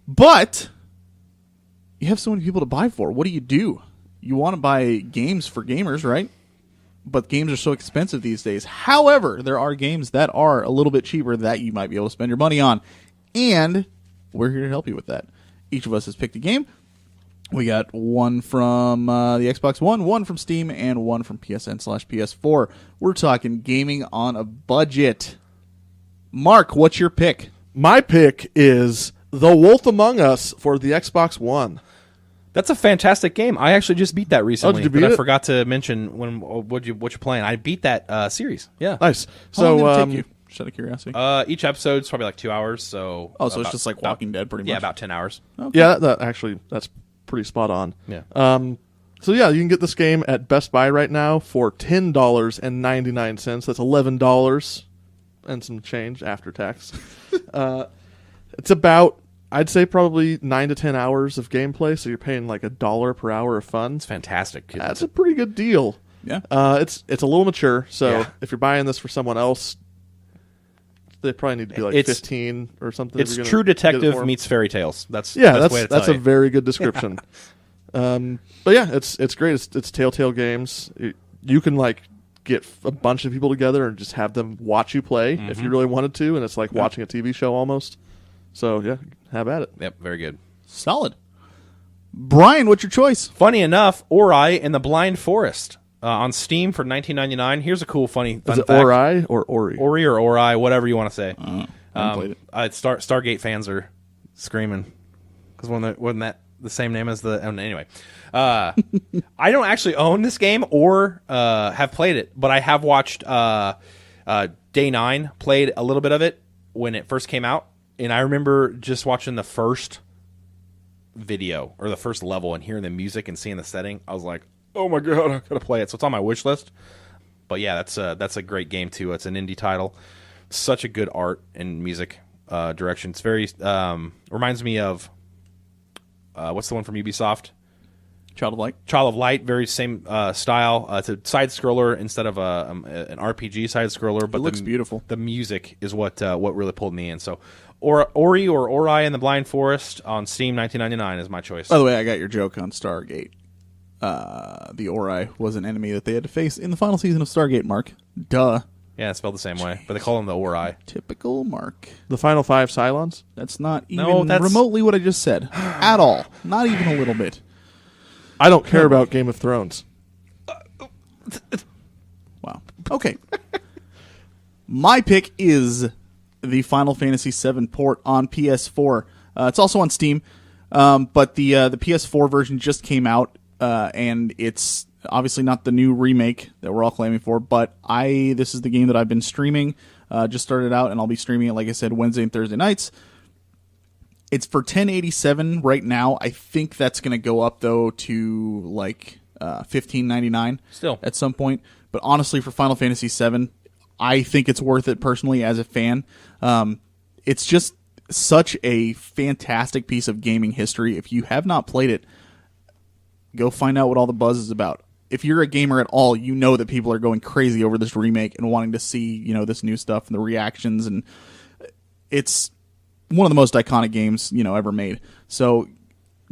[SPEAKER 3] But you have so many people to buy for. What do? You want to buy games for gamers, right? But games are so expensive these days. However, there are games that are a little bit cheaper that you might be able to spend your money on. And we're here to help you with that. Each of us has picked a game. We got one from the Xbox One, one from Steam, and one from PSN/PS4. We're talking gaming on a budget. Mark, what's your pick?
[SPEAKER 1] My pick is The Wolf Among Us for the Xbox One.
[SPEAKER 2] That's a fantastic game. I actually just beat that recently.
[SPEAKER 1] did you beat
[SPEAKER 2] I
[SPEAKER 1] it?
[SPEAKER 2] forgot to mention what you're playing. I beat that series. Yeah.
[SPEAKER 1] Nice.
[SPEAKER 3] How long
[SPEAKER 1] So,
[SPEAKER 3] did it take you? Just out of curiosity.
[SPEAKER 2] Each episode's probably like 2 hours. So
[SPEAKER 3] so it's just like Walking Dead, pretty much.
[SPEAKER 2] Yeah, about 10 hours.
[SPEAKER 3] Okay.
[SPEAKER 1] yeah, that's pretty spot on.
[SPEAKER 2] Yeah.
[SPEAKER 1] So yeah, you can get this game at Best Buy right now for $10.99. That's $11 and some change after tax. It's about, I'd say, probably 9 to 10 hours of gameplay. So you're paying like $1 per hour of fun.
[SPEAKER 2] It's fantastic.
[SPEAKER 1] That's a pretty good deal.
[SPEAKER 3] Yeah.
[SPEAKER 1] It's a little mature. So
[SPEAKER 2] Yeah.
[SPEAKER 1] if you're buying this for someone else, they probably need to be like 15 or something.
[SPEAKER 2] It's
[SPEAKER 1] if you're gonna
[SPEAKER 2] True
[SPEAKER 1] get it
[SPEAKER 2] Detective
[SPEAKER 1] for 'em.
[SPEAKER 2] meets fairy tales. That's
[SPEAKER 1] That's a very good description. But yeah, it's great. It's Telltale Games. You can like get a bunch of people together and just have them watch you play if you really wanted to, and it's like watching a TV show almost. So yeah, have at it.
[SPEAKER 2] Yep, very good.
[SPEAKER 3] Solid. Brian, what's your choice?
[SPEAKER 2] Funny enough, Ori and the Blind Forest on Steam for $19.99. Here's a cool, fun
[SPEAKER 1] Is it
[SPEAKER 2] fact.
[SPEAKER 1] Ori or Ori?
[SPEAKER 2] Ori or Ori, whatever you want to say.
[SPEAKER 3] I haven't played it.
[SPEAKER 2] Stargate fans are screaming because wasn't that the same name as the anyway. I don't actually own this game or have played it, but I have watched Day 9 played a little bit of it when it first came out, and I remember just watching the first video or the first level and hearing the music and seeing the setting. I was like, oh my god, I gotta play it. So it's on my wish list. But yeah, that's a great game too. It's an indie title. Such a good art and music direction. It's very reminds me of what's the one from Ubisoft?
[SPEAKER 3] Child of Light.
[SPEAKER 2] Child of Light, very same style. It's a side scroller instead of an RPG side scroller. But
[SPEAKER 3] It looks beautiful.
[SPEAKER 2] The music is what really pulled me in. So, Ori or Ori and the Blind Forest on Steam, $19.99 is my choice.
[SPEAKER 3] By the way, I got your joke on Stargate. The Ori was an enemy that they had to face in the final season of Stargate, Mark. Duh.
[SPEAKER 2] Yeah, it's spelled the same way, but they call them the Ori.
[SPEAKER 3] Typical Mark.
[SPEAKER 1] The final 5 Cylons?
[SPEAKER 3] That's not even
[SPEAKER 2] No, that's-
[SPEAKER 3] remotely what I just said. At all. Not even a little bit.
[SPEAKER 1] I don't care about Game of Thrones.
[SPEAKER 3] Wow. Okay. My pick is the Final Fantasy VII port on PS4. It's also on Steam, but the PS4 version just came out, and it's obviously not the new remake that we're all claiming for. But this is the game that I've been streaming. Just started out, and I'll be streaming it, like I said, Wednesday and Thursday nights. It's for $10.87 right now. I think that's going to go up though to like $15.99
[SPEAKER 2] Still.
[SPEAKER 3] at some point. But honestly, for Final Fantasy VII, I think it's worth it personally as a fan. It's just such a fantastic piece of gaming history. If you have not played it, go find out what all the buzz is about. If you're a gamer at all, you know that people are going crazy over this remake and wanting to see, this new stuff and the reactions, and it's one of the most iconic games, ever made. So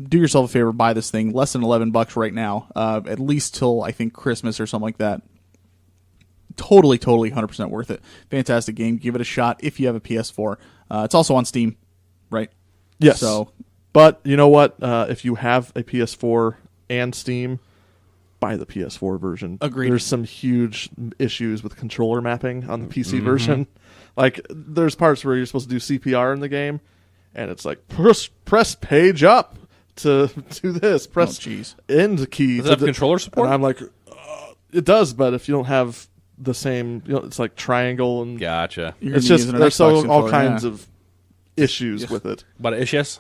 [SPEAKER 3] do yourself a favor, buy this thing. Less than $11 right now, at least till I think Christmas or something like that. Totally 100% worth it. Fantastic game. Give it a shot if you have a PS4. It's also on Steam, right?
[SPEAKER 1] Yes.
[SPEAKER 3] So,
[SPEAKER 1] but you know what? If you have a PS4 and Steam, buy the PS4 version.
[SPEAKER 3] Agreed.
[SPEAKER 1] There's some huge issues with controller mapping on the PC version. Like, there's parts where you're supposed to do CPR in the game, and it's like, press page up to do this. Press end key.
[SPEAKER 2] Does it have controller support?
[SPEAKER 1] And I'm like, it does, but if you don't have the same, it's like triangle and
[SPEAKER 2] Gotcha.
[SPEAKER 1] it's just there's all kinds of issues with it.
[SPEAKER 2] But issues?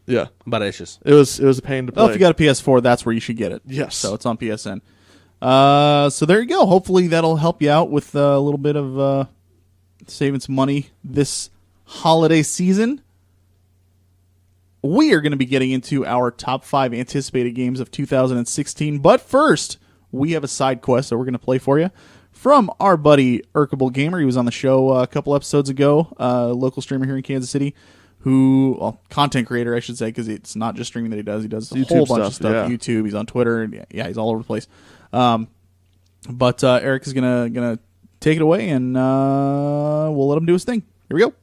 [SPEAKER 1] Yeah,
[SPEAKER 2] But issues.
[SPEAKER 1] it was a pain to play.
[SPEAKER 3] well, if you got a PS4, that's where you should get it.
[SPEAKER 1] Yes.
[SPEAKER 3] So it's on PSN. So there you go. Hopefully that'll help you out with a little bit of saving some money this holiday season. We are going to be getting into our top 5 anticipated games of 2016. But first, we have a side quest that we're going to play for you from our buddy Erkablegamer. He was on the show a couple episodes ago, local streamer here in Kansas City, content creator, I should say, because it's not just streaming that he does. He does a
[SPEAKER 1] YouTube
[SPEAKER 3] whole bunch of
[SPEAKER 1] stuff,
[SPEAKER 3] stuff.
[SPEAKER 1] yeah.
[SPEAKER 3] YouTube, he's on Twitter, and yeah, he's all over the place. But Eric is gonna take it away, and we'll let him do his thing. Here we go.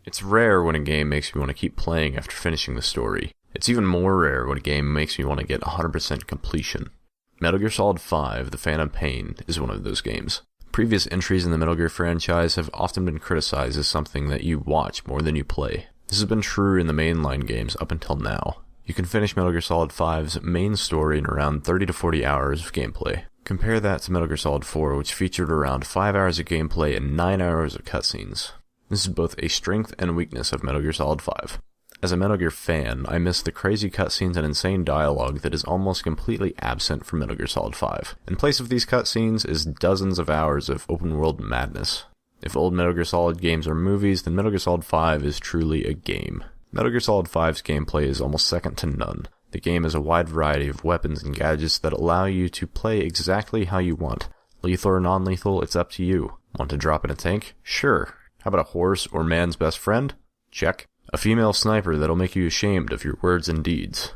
[SPEAKER 4] It's rare when a game makes me want to keep playing after finishing the story. It's even more rare when a game makes me want to get 100% completion. Metal Gear Solid 5: The Phantom Pain is one of those games. Previous entries in the Metal Gear franchise have often been criticized as something that you watch more than you play. This has been true in the mainline games up until now. You can finish Metal Gear Solid 5's main story in around 30 to 40 hours of gameplay. Compare that to Metal Gear Solid 4, which featured around 5 hours of gameplay and 9 hours of cutscenes. This is both a strength and weakness of Metal Gear Solid 5. As a Metal Gear fan, I miss the crazy cutscenes and insane dialogue that is almost completely absent from Metal Gear Solid 5. In place of these cutscenes is dozens of hours of open-world madness. If old Metal Gear Solid games are movies, then Metal Gear Solid 5 is truly a game. Metal Gear Solid 5's gameplay is almost second to none. The game has a wide variety of weapons and gadgets that allow you to play exactly how you want. Lethal or non-lethal, it's up to you. Want to drop in a tank? Sure. How about a horse or man's best friend? Check. A female sniper that'll make you ashamed of your words and deeds.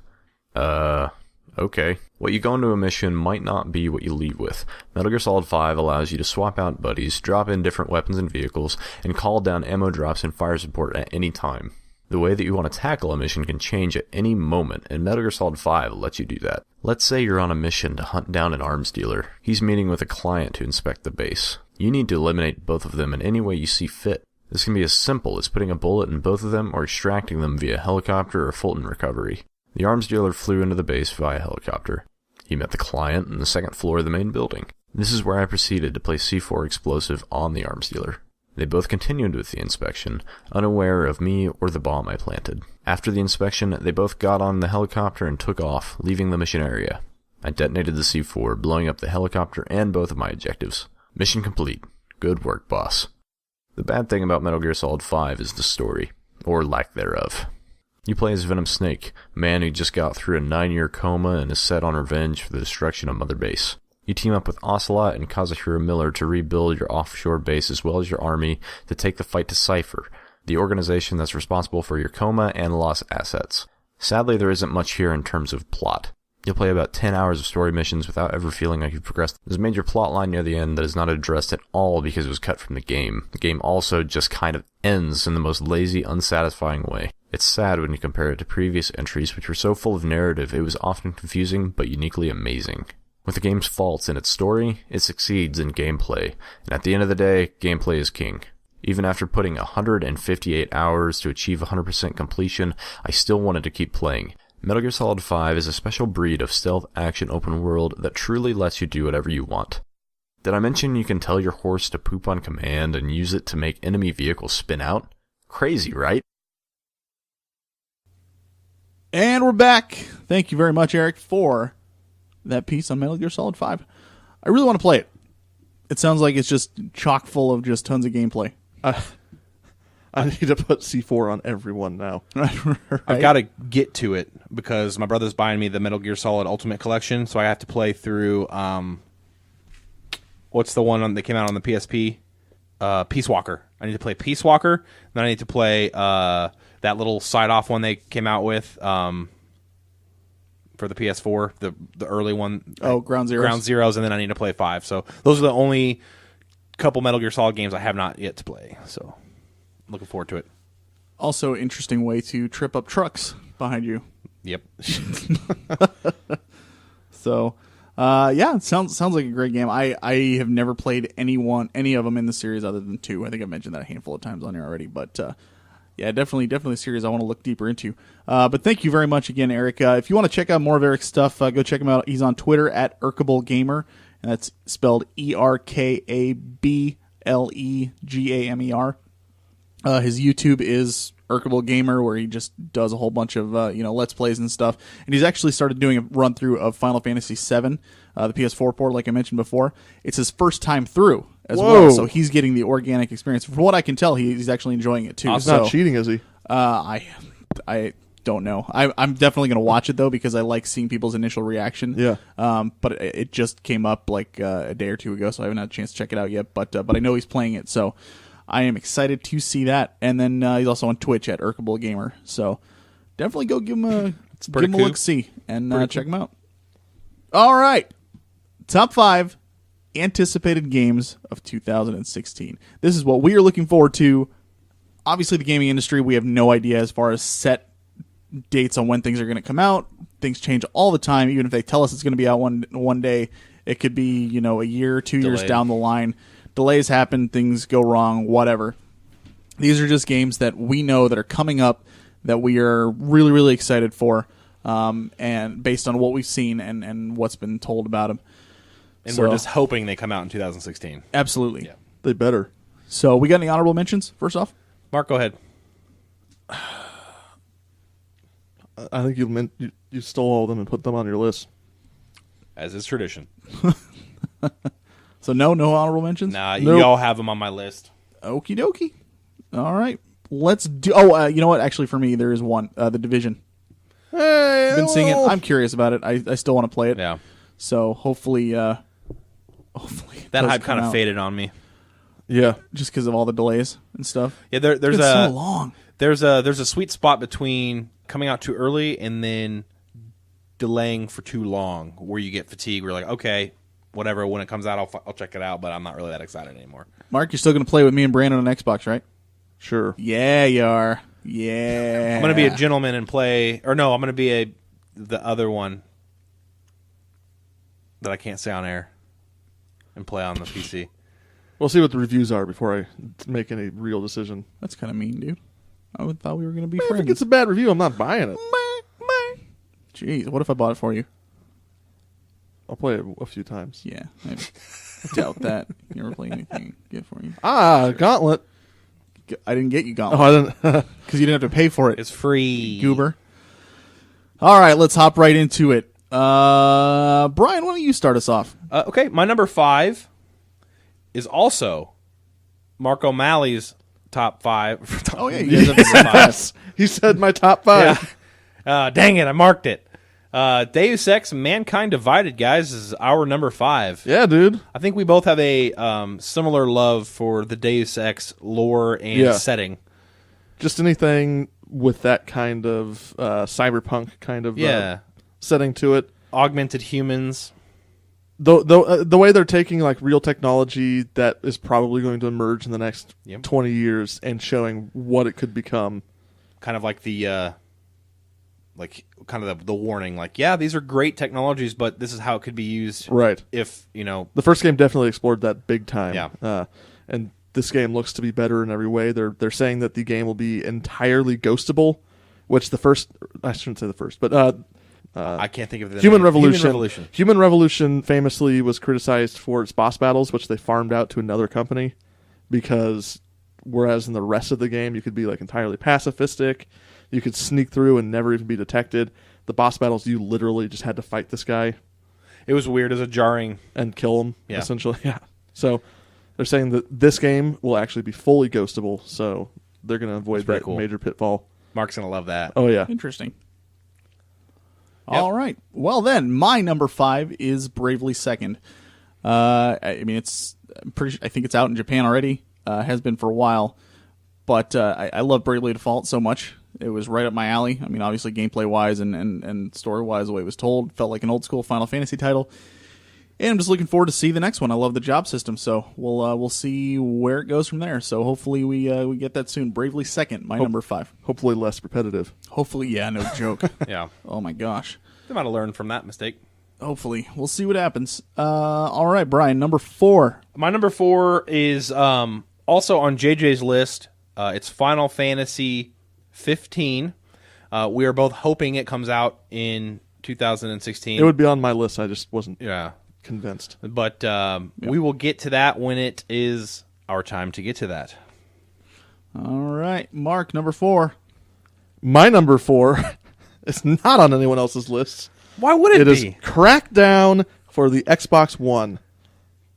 [SPEAKER 4] Okay. What you go into a mission might not be what you leave with. Metal Gear Solid 5 allows you to swap out buddies, drop in different weapons and vehicles, and call down ammo drops and fire support at any time. The way that you want to tackle a mission can change at any moment, and Metal Gear Solid 5 lets you do that. Let's say you're on a mission to hunt down an arms dealer. He's meeting with a client to inspect the base. You need to eliminate both of them in any way you see fit. This can be as simple as putting a bullet in both of them or extracting them via helicopter or Fulton recovery. The arms dealer flew into the base via helicopter. He met the client on the second floor of the main building. This is where I proceeded to place C4 explosive on the arms dealer. They both continued with the inspection, unaware of me or the bomb I planted. After the inspection, they both got on the helicopter and took off, leaving the mission area. I detonated the C4, blowing up the helicopter and both of my objectives. Mission complete. Good work, boss. The bad thing about Metal Gear Solid 5 is the story, or lack thereof. You play as Venom Snake, a man who just got through a 9-year coma and is set on revenge for the destruction of Mother Base. You team up with Ocelot and Kazuhiro Miller to rebuild your offshore base as well as your army to take the fight to Cypher, the organization that's responsible for your coma and lost assets. Sadly, there isn't much here in terms of plot. You'll play about 10 hours of story missions without ever feeling like you've progressed. There's a major plot line near the end that is not addressed at all because it was cut from the game. The game also just kind of ends in the most lazy, unsatisfying way. It's sad when you compare it to previous entries which were so full of narrative it was often confusing but uniquely amazing. With the game's faults in its story, it succeeds in gameplay, and at the end of the day, gameplay is king. Even after putting 158 hours to achieve 100% completion, I still wanted to keep playing. Metal Gear Solid 5 is a special breed of stealth action open world that truly lets you do whatever you want. Did I mention you can tell your horse to poop on command and use it to make enemy vehicles spin out? Crazy, right?
[SPEAKER 3] And we're back. Thank you very much, Eric, for that piece on Metal Gear Solid 5. I really want to play it. It sounds like it's just chock full of just tons of gameplay.
[SPEAKER 1] I need to put C4 on everyone now.
[SPEAKER 3] Right?
[SPEAKER 2] I've got to get to it because my brother's buying me the Metal Gear Solid Ultimate Collection, so I have to play through what's the one that came out on the PSP? Peace Walker. I need to play Peace Walker, then I need to play that little side-off one they came out with for the PS4, the early one.
[SPEAKER 3] Oh, Ground Zeroes.
[SPEAKER 2] Ground Zeroes, and then I need to play 5. So those are the only couple Metal Gear Solid games I have not yet to play, so looking forward to it.
[SPEAKER 3] Also, interesting way to trip up trucks behind you.
[SPEAKER 2] Yep.
[SPEAKER 3] So, yeah, it sounds like a great game. I have never played any of them in the series other than 2. I think I've mentioned that a handful of times on here already, but yeah, definitely a series I want to look deeper into. But thank you very much again, Eric. If you want to check out more of Eric's stuff, go check him out. He's on Twitter at Erkablegamer, and that's spelled ERKABLEGAMER. His YouTube is Erkablegamer, where he just does a whole bunch of Let's Plays and stuff. And he's actually started doing a run through of Final Fantasy VII, the PS4 port, like I mentioned before. It's his first time through as well, so he's getting the organic experience. From what I can tell, he's actually enjoying it too.
[SPEAKER 1] He's not cheating, is he?
[SPEAKER 3] I don't know. I'm definitely going to watch it though because I like seeing people's initial reaction.
[SPEAKER 1] Yeah.
[SPEAKER 3] But it just came up like a day or two ago, so I haven't had a chance to check it out yet. But I know he's playing it, so I am excited to see that. And then he's also on Twitch at Erkablegamer. So definitely go give him a look-see and check him out. All right. Top 5 anticipated games of 2016. This is what we are looking forward to. Obviously, the gaming industry, we have no idea as far as set dates on when things are going to come out. Things change all the time. Even if they tell us it's going to be out one day, it could be a year or 2 years down the line. Delays happen, things go wrong, whatever. These are just games that we know that are coming up that we are really, really excited for, and based on what we've seen and what's been told about them.
[SPEAKER 2] And we're just hoping they come out in 2016.
[SPEAKER 3] Absolutely.
[SPEAKER 2] Yeah.
[SPEAKER 1] They better.
[SPEAKER 3] So we got any honorable mentions, first off?
[SPEAKER 2] Mark, go ahead.
[SPEAKER 1] I think you stole all of them and put them on your list.
[SPEAKER 2] As is tradition.
[SPEAKER 3] So no honorable mentions?
[SPEAKER 2] Nah,
[SPEAKER 3] Nope.
[SPEAKER 2] you all have them on my list.
[SPEAKER 3] Okie dokie. All right. Let's do... Oh, you know what? Actually, for me, there is one. The Division.
[SPEAKER 1] Hey,
[SPEAKER 3] I've been seeing it. I'm curious about it. I still want to play it.
[SPEAKER 2] Yeah.
[SPEAKER 3] So hopefully...
[SPEAKER 2] That hype kind of faded on me.
[SPEAKER 1] Yeah.
[SPEAKER 3] Just because of all the delays and stuff.
[SPEAKER 2] Yeah, there's
[SPEAKER 3] it's so long.
[SPEAKER 2] There's a sweet spot between coming out too early and then delaying for too long, where you get fatigued. We're like, okay, whatever. When it comes out, I'll check it out, but I'm not really that excited anymore.
[SPEAKER 3] Mark, you're still going to play with me and Brandon on Xbox, right?
[SPEAKER 1] Sure.
[SPEAKER 3] Yeah, you are. Yeah.
[SPEAKER 2] I'm going to be a gentleman and play... Or no, I'm going to be the other one that I can't say on air and play on the PC.
[SPEAKER 1] We'll see what the reviews are before I make any real decision.
[SPEAKER 3] That's kind of mean, dude. I thought we were going to be
[SPEAKER 1] If
[SPEAKER 3] friends.
[SPEAKER 1] it gets a bad review, I'm not buying it.
[SPEAKER 3] Jeez, what if I bought it for you?
[SPEAKER 1] I'll play it a few times.
[SPEAKER 3] Yeah, I doubt that. You never play anything good for you.
[SPEAKER 1] Gauntlet.
[SPEAKER 3] I didn't get you Gauntlet.
[SPEAKER 1] Oh, I didn't.
[SPEAKER 3] Because you didn't have to pay for it.
[SPEAKER 2] It's free.
[SPEAKER 3] Goober. All right, let's hop right into it. Brian, why don't you start us off?
[SPEAKER 2] Okay, my number 5 is also Mark O'Malley's top 5.
[SPEAKER 3] Oh, yeah, you
[SPEAKER 2] He has a number 5.
[SPEAKER 1] Yes. He said my top 5.
[SPEAKER 2] Yeah. Dang it, I marked it. Deus Ex Mankind Divided, guys, is our number 5.
[SPEAKER 1] Yeah, dude.
[SPEAKER 2] I think we both have a similar love for the Deus Ex lore and setting.
[SPEAKER 1] Just anything with that kind of cyberpunk kind of setting to it.
[SPEAKER 2] Augmented humans.
[SPEAKER 1] The way they're taking like real technology that is probably going to emerge in the next 20 years and showing what it could become.
[SPEAKER 2] Kind of like the the warning, like, yeah, these are great technologies, but this is how it could be used.
[SPEAKER 1] Right.
[SPEAKER 2] If, you know.
[SPEAKER 1] The first game definitely explored that big time.
[SPEAKER 2] Yeah.
[SPEAKER 1] And this game looks to be better in every way. They're saying that the game will be entirely ghostable, which I shouldn't say the first, but
[SPEAKER 2] I can't think of the
[SPEAKER 1] Human
[SPEAKER 2] name.
[SPEAKER 1] Revolution. Human Revolution famously was criticized for its boss battles, which they farmed out to another company, because whereas in the rest of the game you could be like entirely pacifistic, you could sneak through and never even be detected. The boss battles, you literally just had to fight this guy.
[SPEAKER 2] It was weird. It was a jarring...
[SPEAKER 1] And kill him,
[SPEAKER 2] Yeah.
[SPEAKER 1] essentially. Yeah. So they're saying that this game will actually be fully ghostable, so they're going to avoid that
[SPEAKER 2] cool.
[SPEAKER 1] major pitfall.
[SPEAKER 2] Mark's going to love that.
[SPEAKER 1] Oh, yeah.
[SPEAKER 3] Interesting.
[SPEAKER 2] Yep.
[SPEAKER 3] All right. Well, then, my number 5 is Bravely Second. I mean, I think it's out in Japan already. Has been for a while. But I love Bravely Default so much. It was right up my alley. I mean, obviously, gameplay-wise and story-wise, the way it was told, felt like an old-school Final Fantasy title. And I'm just looking forward to see the next one. I love the job system, so we'll see where it goes from there. So hopefully we get that soon. Bravely Second, my number 5.
[SPEAKER 1] Hopefully less repetitive.
[SPEAKER 3] Hopefully, yeah, no joke.
[SPEAKER 2] Yeah.
[SPEAKER 3] Oh my gosh.
[SPEAKER 2] They might have learned from that mistake.
[SPEAKER 3] Hopefully. We'll see what happens. All right, Brian, number 4.
[SPEAKER 2] My number 4 is also on JJ's list. It's Final Fantasy 15. We are both hoping it comes out in 2016.
[SPEAKER 1] It would be on my list. I just wasn't convinced.
[SPEAKER 2] But we will get to that when it is our time to get to that.
[SPEAKER 3] All right, Mark, number 4.
[SPEAKER 1] My number 4 is not on anyone else's list.
[SPEAKER 2] Why would it
[SPEAKER 1] be? It is
[SPEAKER 2] be?
[SPEAKER 1] Crackdown for the Xbox One.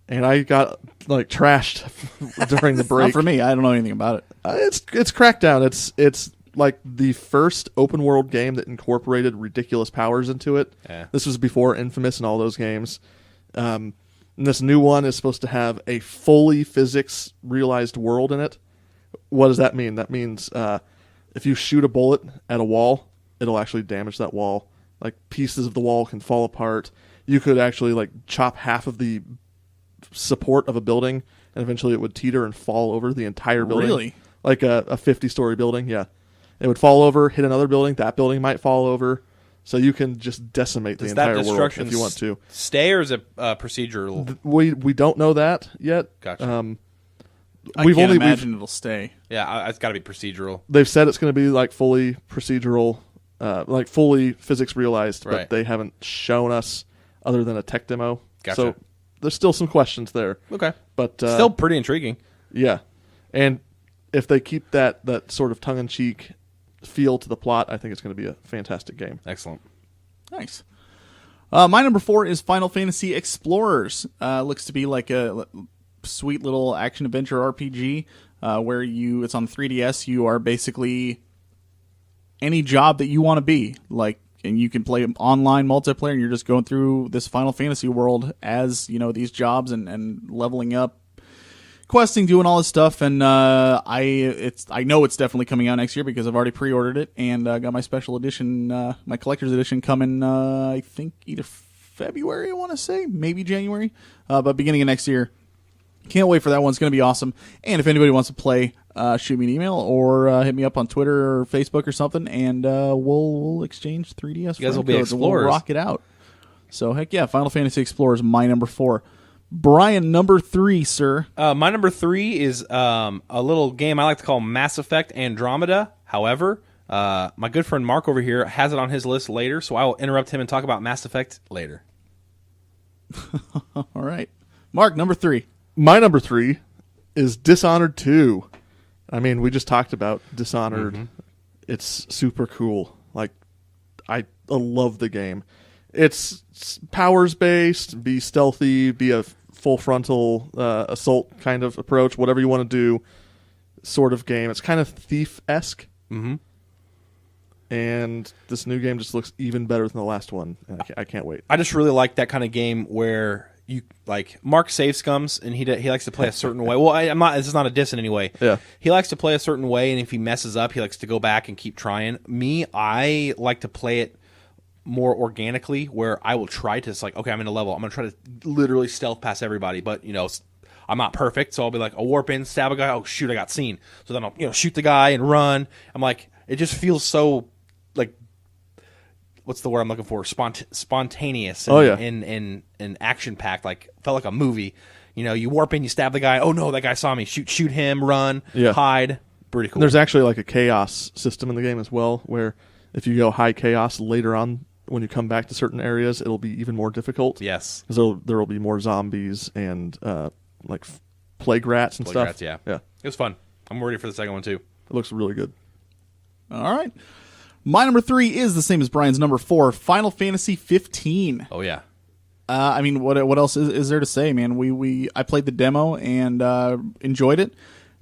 [SPEAKER 1] And I got like trashed during the break.
[SPEAKER 3] Not for me. I don't know anything about it.
[SPEAKER 1] It's Crackdown. It's like the first open world game that incorporated ridiculous powers into it.
[SPEAKER 2] Yeah.
[SPEAKER 1] This was before Infamous and all those games. And this new one is supposed to have a fully physics realized world in it. What does that mean? That means if you shoot a bullet at a wall, it'll actually damage that wall. Like pieces of the wall can fall apart. You could actually like chop half of the support of a building, and eventually it would teeter and fall over the entire building.
[SPEAKER 3] Really?
[SPEAKER 1] Like a 50-story building, yeah. It would fall over, hit another building, that building might fall over. So you can just decimate the entire world if you want to.
[SPEAKER 2] Stay, or is it procedural?
[SPEAKER 1] We don't know that yet.
[SPEAKER 2] Gotcha.
[SPEAKER 3] I can't imagine it'll stay.
[SPEAKER 2] Yeah, it's got to be procedural.
[SPEAKER 1] They've said it's going to be like fully procedural, like fully physics realized,
[SPEAKER 2] Right.
[SPEAKER 1] but they haven't shown us other than a tech demo.
[SPEAKER 2] Gotcha.
[SPEAKER 1] So there's still some questions there.
[SPEAKER 2] Okay.
[SPEAKER 1] But
[SPEAKER 2] still pretty intriguing.
[SPEAKER 1] Yeah. And if they keep that sort of tongue-in-cheek feel to the plot, I think it's going to be a fantastic game.
[SPEAKER 2] Excellent.
[SPEAKER 3] Nice. My number 4 is Final Fantasy Explorers. Looks to be like a sweet little action-adventure RPG where it's on 3DS. You are basically any job that you want to be. And you can play online multiplayer, and you're just going through this Final Fantasy world as, these jobs and leveling up, questing, doing all this stuff. And I know it's definitely coming out next year because I've already pre-ordered it and got my special edition, my collector's edition coming, I think either February, I want to say, maybe January, but beginning of next year. Can't wait for that one. It's going to be awesome. And if anybody wants to play shoot me an email or hit me up on Twitter or Facebook or something, and we'll exchange 3DS.
[SPEAKER 2] You guys will be
[SPEAKER 3] codes and we'll
[SPEAKER 2] explorers.
[SPEAKER 3] rock it out. So heck yeah, Final Fantasy Explorers, my number 4. Brian, number 3, sir.
[SPEAKER 2] My number 3 is a little game I like to call Mass Effect Andromeda. However, my good friend Mark over here has it on his list later, so I will interrupt him and talk about Mass Effect later.
[SPEAKER 3] All right, Mark, number 3.
[SPEAKER 1] My number 3 is Dishonored 2. I mean, we just talked about Dishonored.
[SPEAKER 2] Mm-hmm.
[SPEAKER 1] It's super cool. Like, I love the game. It's powers based, be stealthy, be a full frontal assault kind of approach, whatever you want to do, sort of game. It's kind of Thief-esque.
[SPEAKER 2] Mm-hmm.
[SPEAKER 1] And this new game just looks even better than the last one. And I can't wait.
[SPEAKER 2] I just really like that kind of game where you like Mark save scums and he likes to play a certain way. Well, I'm not. This is not a diss in any way.
[SPEAKER 1] Yeah.
[SPEAKER 2] He likes to play a certain way, and if he messes up, he likes to go back and keep trying. Me, I like to play it more organically, where I will try to. It's like, okay, I'm in a level. I'm gonna try to literally stealth past everybody, but I'm not perfect, so I'll be like, I'll warp in, stab a guy. Oh shoot, I got seen. So then I'll shoot the guy and run. I'm like, it just feels so like. What's the word I'm looking for? Spontaneous and, and action packed. Like felt like a movie. You warp in, you stab the guy. Oh no, that guy saw me. Shoot him, run, hide. Pretty cool.
[SPEAKER 1] There's actually like a chaos system in the game as well, where if you go high chaos later on, when you come back to certain areas, it'll be even more difficult.
[SPEAKER 2] Yes,
[SPEAKER 1] because there will be more zombies and like plague rats and stuff.
[SPEAKER 2] Rats, yeah.
[SPEAKER 1] It
[SPEAKER 2] was fun. I'm ready for the second one too.
[SPEAKER 1] It looks really good.
[SPEAKER 3] All right. My number 3 is the same as Brian's number 4, Final Fantasy 15.
[SPEAKER 2] Oh yeah.
[SPEAKER 3] I mean, what else is there to say, man? I played the demo and enjoyed it.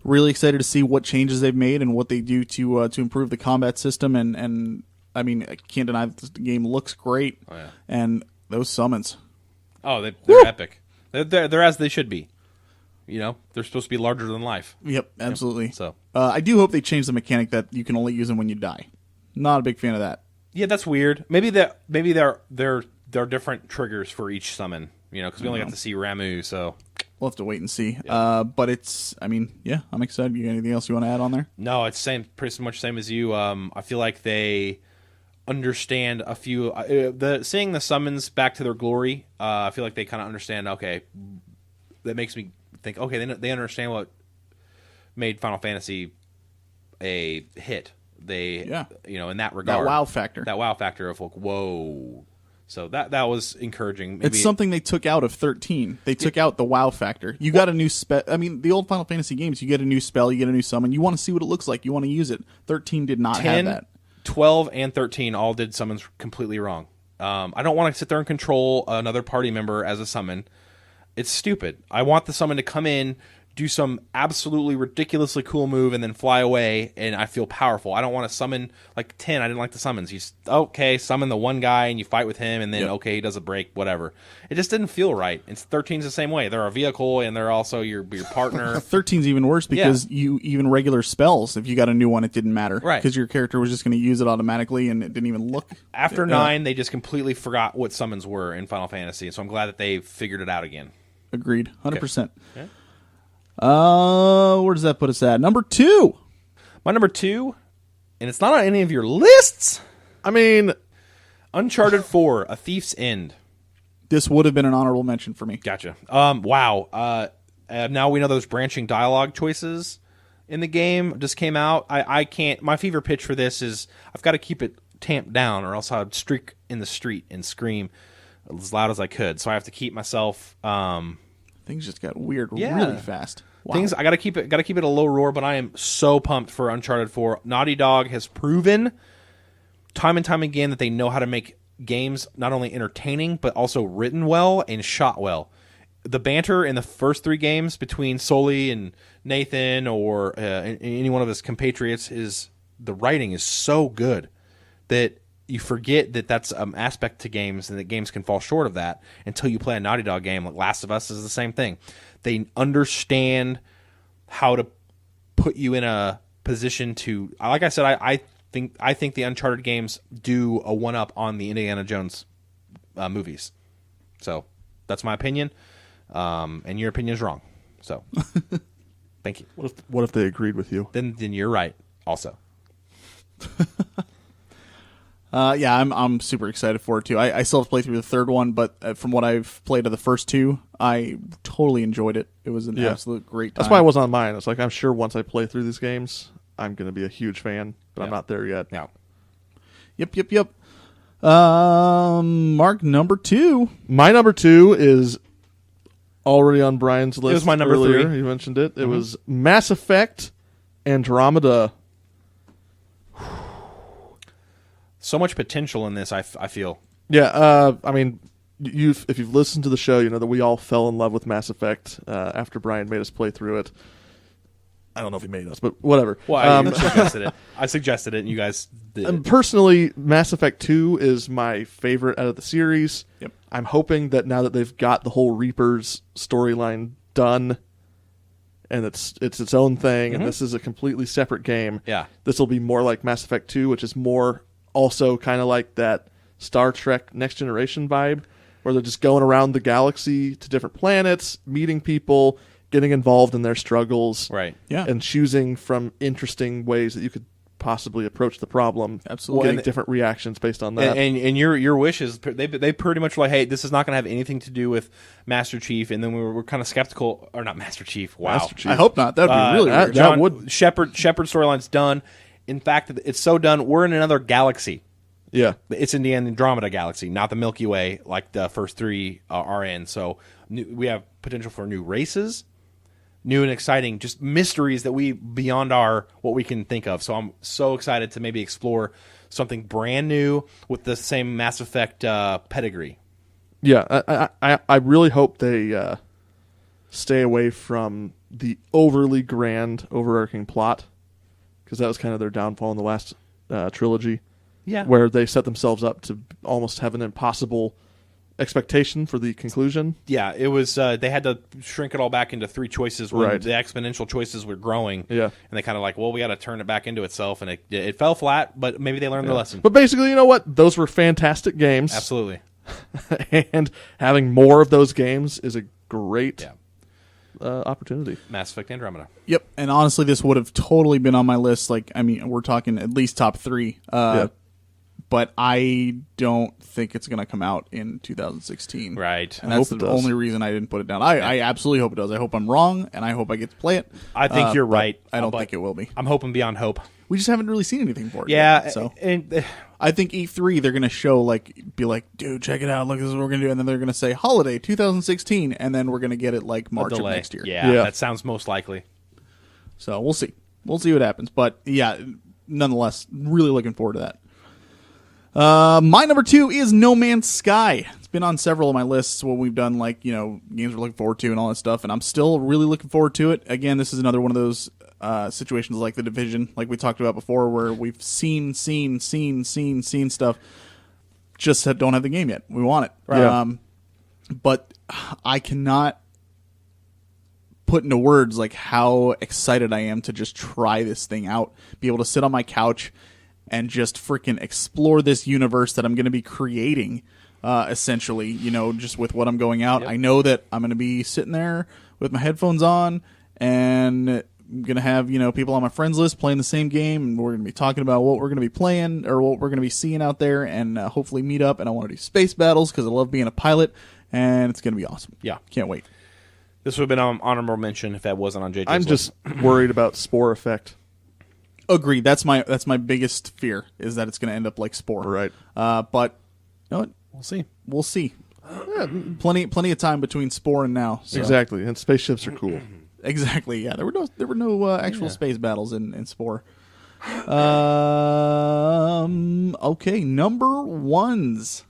[SPEAKER 3] Really excited to see what changes they've made and what they do to improve the combat system. And I mean, I can't deny that this game looks great.
[SPEAKER 2] Oh yeah.
[SPEAKER 3] And those summons.
[SPEAKER 2] Oh, they're epic. They're as they should be. They're supposed to be larger than life.
[SPEAKER 3] Yep, absolutely.
[SPEAKER 2] Yep. So
[SPEAKER 3] I do hope they change the mechanic that you can only use them when you die. Not a big fan of that.
[SPEAKER 2] Yeah, that's weird. Maybe there are different triggers for each summon. Because we only got to see Ramu, so
[SPEAKER 3] we'll have to wait and see.
[SPEAKER 2] Yeah.
[SPEAKER 3] But it's, I mean, yeah, I'm excited. You got anything else you want to add on there?
[SPEAKER 2] No, it's pretty much same as you. I feel like they understand a few. Seeing the summons back to their glory. I feel like they kind of understand. Okay, that makes me think. Okay, they understand what made Final Fantasy a hit. In that regard,
[SPEAKER 3] that wow factor
[SPEAKER 2] of like, whoa. So that was encouraging. Maybe
[SPEAKER 3] it's something they took out of 13. They took out the wow factor. You got a new spell. I mean, the old Final Fantasy games, you get a new spell, you get a new summon. You want to see what it looks like. You want to use it. 13 did not
[SPEAKER 2] 10,
[SPEAKER 3] have that.
[SPEAKER 2] 12, and 13 all did summons completely wrong. I don't want to sit there and control another party member as a summon. It's stupid. I want the summon to come in, do some absolutely ridiculously cool move, and then fly away, and I feel powerful. I don't want to summon, like 10, I didn't like the summons. Summon the one guy, and you fight with him, and then, okay, he does a break, whatever. It just didn't feel right. 13's the same way. They're a vehicle, and they're also your partner.
[SPEAKER 3] 13's even worse because even regular spells, if you got a new one, it didn't matter.
[SPEAKER 2] Right.
[SPEAKER 3] Because your character was just going to use it automatically, and it didn't even look.
[SPEAKER 2] After 9, they just completely forgot what summons were in Final Fantasy, so I'm glad that they figured it out again.
[SPEAKER 3] Agreed. 100%.
[SPEAKER 2] Okay.
[SPEAKER 3] Where does that put us at? Number 2.
[SPEAKER 2] My number 2, and it's not on any of your lists.
[SPEAKER 1] I mean,
[SPEAKER 2] Uncharted 4, A Thief's End.
[SPEAKER 3] This would have been an honorable mention for me.
[SPEAKER 2] Gotcha. Wow. Now we know those branching dialogue choices in the game just came out. I can't. My fever pitch for this is I've got to keep it tamped down, or else I'd streak in the street and scream as loud as I could. So I have to keep myself.
[SPEAKER 3] Things just got weird really fast. Wow.
[SPEAKER 2] I gotta keep it a low roar, but I am so pumped for Uncharted 4. Naughty Dog has proven time and time again that they know how to make games not only entertaining but also written well and shot well. The banter in the first 3 games between Sully and Nathan or any one of his compatriots the writing is so good that you forget that that's an aspect to games and that games can fall short of that until you play a Naughty Dog game. Like Last of Us is the same thing. They understand how to put you in a position to, like I said, I think the Uncharted games do a one-up on the Indiana Jones movies. So that's my opinion, and your opinion is wrong. So Thank you.
[SPEAKER 1] What if they agreed with you?
[SPEAKER 2] Then you're right. Also,
[SPEAKER 3] Yeah, I'm super excited for it too. I still have to play through the third one, but from what I've played of the first two, I totally enjoyed it. It was an absolute great time.
[SPEAKER 1] That's why I was on mine. It's like, I'm sure once I play through these games, I'm going to be a huge fan, but I'm not there yet.
[SPEAKER 2] yeah.
[SPEAKER 3] Yep. Mark, number 2.
[SPEAKER 1] My number 2 is already on Brian's list.
[SPEAKER 2] It was my number
[SPEAKER 1] earlier.
[SPEAKER 2] 3.
[SPEAKER 1] He mentioned it. It was Mass Effect Andromeda.
[SPEAKER 2] So much potential in this. I feel.
[SPEAKER 1] Yeah, I mean, if you've listened to the show, you know that we all fell in love with Mass Effect after Brian made us play through it. I don't know if he made us, but whatever.
[SPEAKER 2] Well, I suggested it. I suggested it, and you guys did.
[SPEAKER 1] Personally, Mass Effect 2 is my favorite out of the series.
[SPEAKER 3] Yep.
[SPEAKER 1] I'm hoping that now that they've got the whole Reapers storyline done, and it's its own thing, and this is a completely separate game.
[SPEAKER 2] Yeah.
[SPEAKER 1] This will be more like Mass Effect 2, which is more also kind of like that Star Trek Next Generation vibe, where they're just going around the galaxy to different planets, meeting people, getting involved in their struggles,
[SPEAKER 2] Right.
[SPEAKER 3] Yeah.
[SPEAKER 1] and choosing from interesting ways that you could possibly approach the problem.
[SPEAKER 3] Absolutely.
[SPEAKER 1] Getting different reactions based on that.
[SPEAKER 2] And your wishes, they pretty much were like, hey, this is not going to have anything to do with Master Chief, and then we were kind of skeptical, or not Master Chief. Wow.
[SPEAKER 1] Master Chief.
[SPEAKER 3] I hope not. That would be really weird.
[SPEAKER 1] that would-
[SPEAKER 2] Shepard storyline's done. In fact, it's so done. We're in another galaxy.
[SPEAKER 1] Yeah.
[SPEAKER 2] It's in the Andromeda galaxy, not the Milky Way like the first 3 are in. So we have potential for new races, new and exciting, just mysteries that we beyond what we can think of. So I'm so excited to maybe explore something brand new with the same Mass Effect pedigree.
[SPEAKER 1] Yeah, I really hope they stay away from the overly grand, overarching plot, because that was kind of their downfall in the last trilogy.
[SPEAKER 2] Yeah.
[SPEAKER 1] Where they set themselves up to almost have an impossible expectation for the conclusion.
[SPEAKER 2] Yeah, it was. They had to shrink it all back into 3 choices when
[SPEAKER 1] Right.
[SPEAKER 2] the exponential choices were growing.
[SPEAKER 1] Yeah.
[SPEAKER 2] And they kind of like, well, we got to turn it back into itself, and it fell flat, but maybe they learned their lesson.
[SPEAKER 1] But basically, you know what? Those were fantastic games.
[SPEAKER 2] Absolutely.
[SPEAKER 1] And having more of those games is a great
[SPEAKER 2] Yeah.
[SPEAKER 1] opportunity.
[SPEAKER 2] Mass Effect Andromeda.
[SPEAKER 3] Yep. And honestly, this would have totally been on my list. Like, I mean, we're talking at least top 3.
[SPEAKER 1] Yeah.
[SPEAKER 3] But I don't think it's going to come out in 2016.
[SPEAKER 2] Right.
[SPEAKER 3] And
[SPEAKER 1] I
[SPEAKER 3] that's
[SPEAKER 1] hope
[SPEAKER 3] the
[SPEAKER 1] it does.
[SPEAKER 3] only reason I didn't put it down. I absolutely hope it does. I hope I'm wrong, and I hope I get to play it.
[SPEAKER 2] I think you're
[SPEAKER 3] but
[SPEAKER 2] right.
[SPEAKER 3] I don't
[SPEAKER 2] but
[SPEAKER 3] think it will be.
[SPEAKER 2] I'm hoping beyond hope.
[SPEAKER 3] We just haven't really seen anything for it
[SPEAKER 2] Yeah.
[SPEAKER 3] yet. So
[SPEAKER 2] And
[SPEAKER 3] I think E3, they're going to show, be like, dude, check it out. Look, this is what we're going to do. And then they're going to say, holiday 2016. And then we're going to get it like March of
[SPEAKER 2] delay.
[SPEAKER 3] next year.
[SPEAKER 2] Yeah,
[SPEAKER 1] Yeah.
[SPEAKER 2] that sounds most likely.
[SPEAKER 3] So we'll see. We'll see what happens. But yeah, nonetheless, really looking forward to that. My number 2 is No Man's Sky. It's been on several of my lists when we've done games we're looking forward to and all that stuff, and I'm still really looking forward to it. Again, this is another one of those situations like The Division, like we talked about before, where we've seen stuff, just don't have the game yet. We want it.
[SPEAKER 1] Right.
[SPEAKER 3] But I cannot put into words like how excited I am to just try this thing out, be able to sit on my couch and just freaking explore this universe that I'm going to be creating, essentially, just with what I'm going out.
[SPEAKER 2] Yep.
[SPEAKER 3] I know that I'm going to be sitting there with my headphones on, and I'm going to have, people on my friends list playing the same game, and we're going to be talking about what we're going to be playing or what we're going to be seeing out there, and hopefully meet up. And I want to do space battles because I love being a pilot, and it's going to be awesome.
[SPEAKER 2] Yeah.
[SPEAKER 3] Can't wait.
[SPEAKER 2] This would have been an honorable mention if that wasn't on JJ's
[SPEAKER 1] I'm
[SPEAKER 2] list.
[SPEAKER 1] just worried about Spore effect.
[SPEAKER 3] Agreed. That's my biggest fear, is that it's going to end up like Spore.
[SPEAKER 1] Right.
[SPEAKER 3] But you know what?
[SPEAKER 2] We'll see.
[SPEAKER 3] We'll see. Plenty of time between Spore and now. So.
[SPEAKER 1] Exactly. And spaceships are cool.
[SPEAKER 3] Exactly. Yeah. There were no actual space battles in Spore. Okay. Number ones.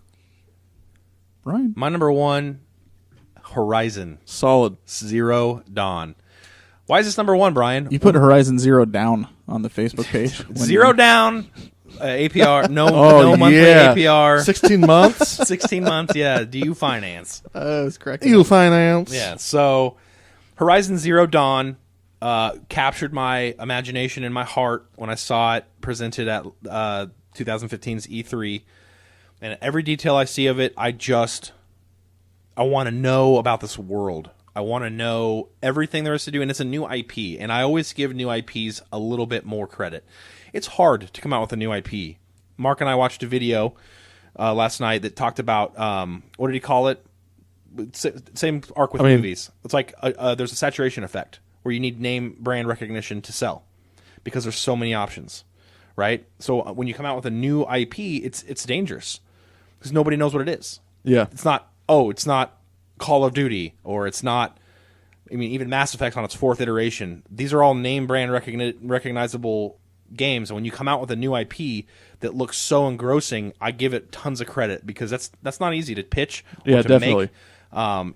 [SPEAKER 3] Brian.
[SPEAKER 2] My number 1, Horizon
[SPEAKER 1] Solid.
[SPEAKER 2] Zero Dawn. Why is this number 1, Brian?
[SPEAKER 3] You put Horizon Zero down on the Facebook page.
[SPEAKER 2] Zero down. APR. No monthly
[SPEAKER 1] yeah.
[SPEAKER 2] APR.
[SPEAKER 1] 16 months.
[SPEAKER 2] 16 months. Yeah. Do you finance?
[SPEAKER 3] That's correct.
[SPEAKER 1] You finance.
[SPEAKER 2] Yeah. So, Horizon Zero Dawn captured my imagination and my heart when I saw it presented at 2015's E3. And every detail I see of it, I want to know about this world. I want to know everything there is to do, and it's a new IP, and I always give new IPs a little bit more credit. It's hard to come out with a new IP. Mark and I watched a video last night that talked about, what did he call it? Same arc with movies. It's like there's a saturation effect where you need name brand recognition to sell because there's so many options, right? So when you come out with a new IP, it's dangerous because nobody knows what it is.
[SPEAKER 1] Yeah.
[SPEAKER 2] It's not Call of Duty, or it's not, I mean, even Mass Effect on its 4th iteration. These are all name brand recognizable games, and when you come out with a new IP that looks so engrossing, I give it tons of credit because that's not easy to pitch or
[SPEAKER 1] Yeah,
[SPEAKER 2] to
[SPEAKER 1] definitely.
[SPEAKER 2] make.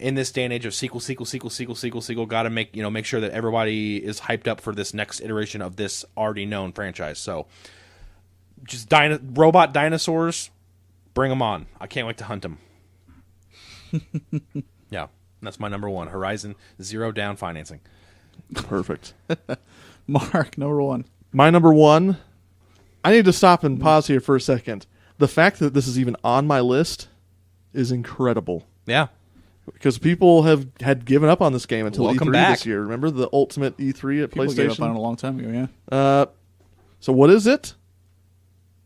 [SPEAKER 2] In this day and age of sequel, got to make sure that everybody is hyped up for this next iteration of this already known franchise. So, just robot dinosaurs, bring them on! I can't wait to hunt them. Yeah, that's my number one. Horizon Zero Dawn financing.
[SPEAKER 1] Perfect.
[SPEAKER 3] Mark, number 1.
[SPEAKER 1] My number 1, I need to stop and pause here for a second. The fact that this is even on my list is incredible.
[SPEAKER 2] Yeah.
[SPEAKER 1] Because people had given up on this game until
[SPEAKER 2] Welcome
[SPEAKER 1] E3
[SPEAKER 2] back.
[SPEAKER 1] this year. Remember the ultimate E3 at
[SPEAKER 3] People
[SPEAKER 1] PlayStation?
[SPEAKER 3] gave up on it a long time ago, yeah.
[SPEAKER 1] So what is it?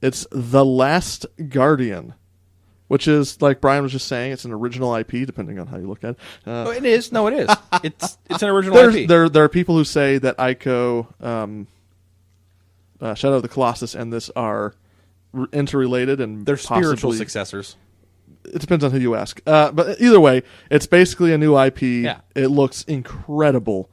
[SPEAKER 1] It's The Last Guardian, which is, like Brian was just saying, it's an original IP, depending on how you look at it.
[SPEAKER 2] Oh, it is. No, it is. It's an original IP.
[SPEAKER 1] There are people who say that Ico, Shadow of the Colossus, and this are interrelated and
[SPEAKER 2] They're spiritual
[SPEAKER 1] possibly-
[SPEAKER 2] successors.
[SPEAKER 1] It depends on who you ask. But either way, it's basically a new IP.
[SPEAKER 2] Yeah.
[SPEAKER 1] It looks incredible.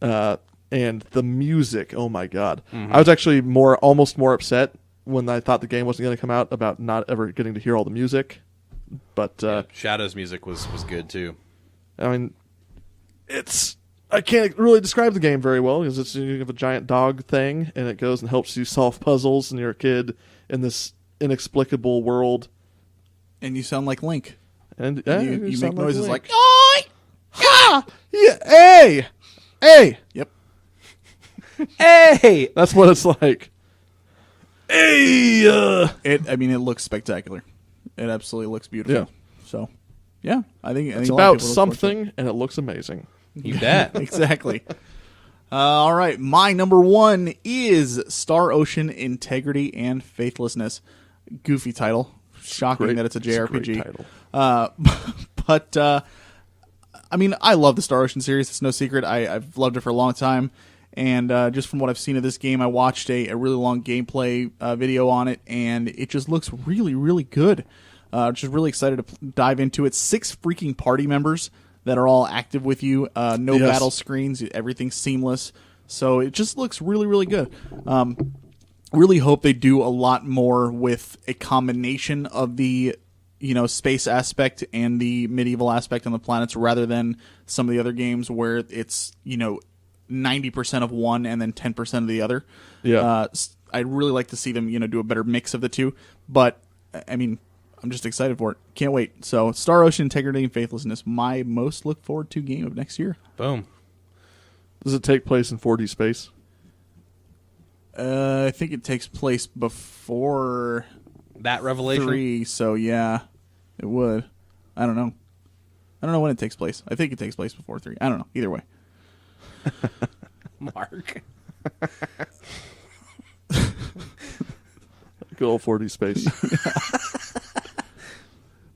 [SPEAKER 1] And the music, oh my God. I was actually almost more upset when I thought the game wasn't going to come out about not ever getting to hear all the music. But,
[SPEAKER 2] Shadow's music was good too.
[SPEAKER 1] I mean, I can't really describe the game very well because you have a giant dog thing and it goes and helps you solve puzzles and you're a kid in this inexplicable world.
[SPEAKER 3] And you sound like Link.
[SPEAKER 1] And
[SPEAKER 3] You make
[SPEAKER 1] sound
[SPEAKER 3] noises
[SPEAKER 1] Link.
[SPEAKER 3] like, "Oi!
[SPEAKER 1] Ah! Yeah, hey! Hey!
[SPEAKER 3] Yep.
[SPEAKER 2] Hey,
[SPEAKER 1] That's what it's like. Hey!
[SPEAKER 3] It looks spectacular. It absolutely looks beautiful.
[SPEAKER 1] Yeah.
[SPEAKER 3] So, yeah, I think
[SPEAKER 1] It's
[SPEAKER 3] a lot of
[SPEAKER 1] about
[SPEAKER 3] people look forward to it.
[SPEAKER 1] something, and it looks amazing.
[SPEAKER 2] you bet.
[SPEAKER 3] Exactly. All right, my number 1 is Star Ocean Integrity and Faithlessness. Goofy title. Shocking
[SPEAKER 1] Great.
[SPEAKER 3] that it's a
[SPEAKER 1] It's a
[SPEAKER 3] JRPG.
[SPEAKER 1] great title.
[SPEAKER 3] But I mean, I love the Star Ocean series. It's no secret. I've loved it for a long time. And just from what I've seen of this game, I watched a really long gameplay video on it, and it just looks really, really good. Just really excited to dive into it. 6 freaking party members that are all active with you. No
[SPEAKER 1] Yes.
[SPEAKER 3] battle screens. Everything's seamless. So it just looks really, really good. Really hope they do a lot more with a combination of the space aspect and the medieval aspect on the planets, rather than some of the other games where it's 90% of one and then 10% of the other.
[SPEAKER 1] Yeah.
[SPEAKER 3] I'd really like to see them do a better mix of the two, but I mean, I'm just excited for it. Can't wait. So Star Ocean Integrity and Faithlessness, my most look forward to game of next year.
[SPEAKER 2] Boom.
[SPEAKER 1] Does it take place in 4D space?
[SPEAKER 3] I think it takes place before
[SPEAKER 2] That revelation.
[SPEAKER 3] 3, so yeah, it would. I don't know when it takes place. I think it takes place before 3. I don't know. Either way.
[SPEAKER 2] Mark.
[SPEAKER 1] Good old 4D space.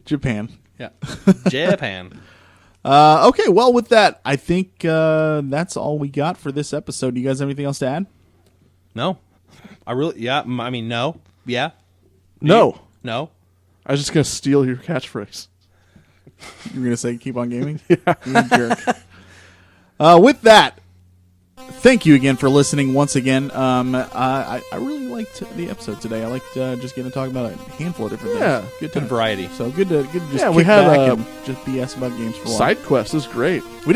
[SPEAKER 3] Japan.
[SPEAKER 2] Yeah. Japan.
[SPEAKER 3] Okay, well, with that, I think that's all we got for this episode. Do you guys have anything else to add?
[SPEAKER 2] No. I mean, no. Yeah.
[SPEAKER 1] No.
[SPEAKER 2] No.
[SPEAKER 1] I was just going to steal your catchphrase.
[SPEAKER 3] You're going to say keep on gaming? Yeah. You jerk. With that, thank you again for listening once again. I really liked the episode today. I liked just getting to talk about a handful of different
[SPEAKER 1] Yeah.
[SPEAKER 3] things. Good
[SPEAKER 2] Good
[SPEAKER 3] time.
[SPEAKER 2] variety.
[SPEAKER 3] So good to just
[SPEAKER 1] Yeah,
[SPEAKER 3] kick
[SPEAKER 1] we had,
[SPEAKER 3] back and just BS about games for a while.
[SPEAKER 1] Side quest is great.
[SPEAKER 3] We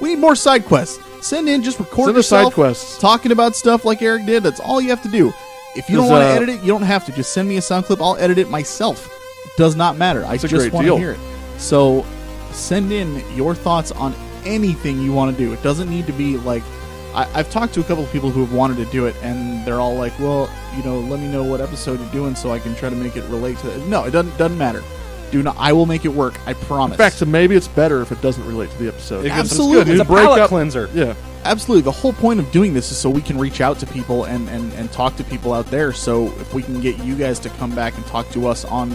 [SPEAKER 3] need more side quests. Send in, just record
[SPEAKER 1] Send us side
[SPEAKER 3] yourself
[SPEAKER 1] quests.
[SPEAKER 3] talking about stuff like Eric did. That's all you have to do. If you don't
[SPEAKER 1] Does,
[SPEAKER 3] want to edit it, you don't have to. Just send me a sound clip. I'll edit it myself. Does not matter. I
[SPEAKER 1] a
[SPEAKER 3] just
[SPEAKER 1] great
[SPEAKER 3] want to
[SPEAKER 1] deal.
[SPEAKER 3] hear it. So send in your thoughts on anything you want to do. It doesn't need to be like I've talked to a couple of people who have wanted to do it, and they're all like, well, let me know what episode you're doing so I can try to make it relate to it. No, it doesn't matter. Do not. I will make it work. I promise.
[SPEAKER 1] In fact, so maybe it's better if it doesn't relate to the episode.
[SPEAKER 2] It gets-
[SPEAKER 3] Absolutely.
[SPEAKER 2] It's a
[SPEAKER 1] Break
[SPEAKER 2] palate
[SPEAKER 1] up-
[SPEAKER 2] cleanser.
[SPEAKER 1] Yeah.
[SPEAKER 3] Absolutely. The whole point of doing this is so we can reach out to people and talk to people out there. So if we can get you guys to come back and talk to us on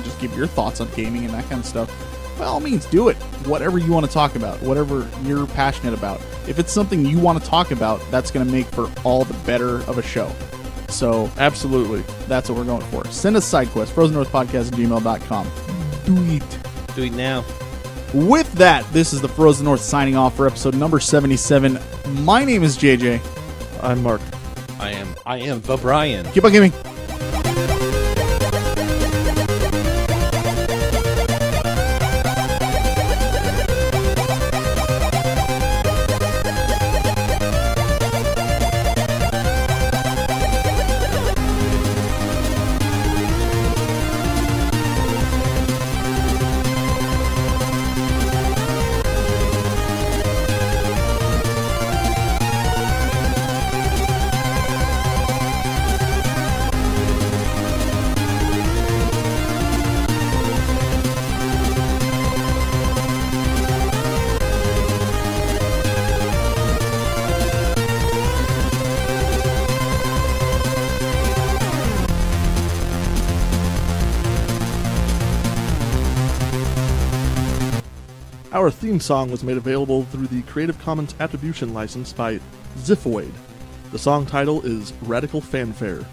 [SPEAKER 3] just give your thoughts on gaming and that kind of stuff, by all means, do it. Whatever you want to talk about, whatever you're passionate about. If it's something you want to talk about, that's going to make for all the better of a show. So
[SPEAKER 1] Absolutely.
[SPEAKER 3] that's what we're going for. Send us SideQuest, FrozenNorthPodcast@gmail.com. Do it.
[SPEAKER 2] Do it now.
[SPEAKER 3] With that, this is the Frozen North signing off for episode number 77. My name is JJ.
[SPEAKER 1] I'm Mark.
[SPEAKER 2] I am the Brian.
[SPEAKER 3] Keep on gaming.
[SPEAKER 1] Our theme song was made available through the Creative Commons Attribution license by Ziphoid. The song title is Radical Fanfare.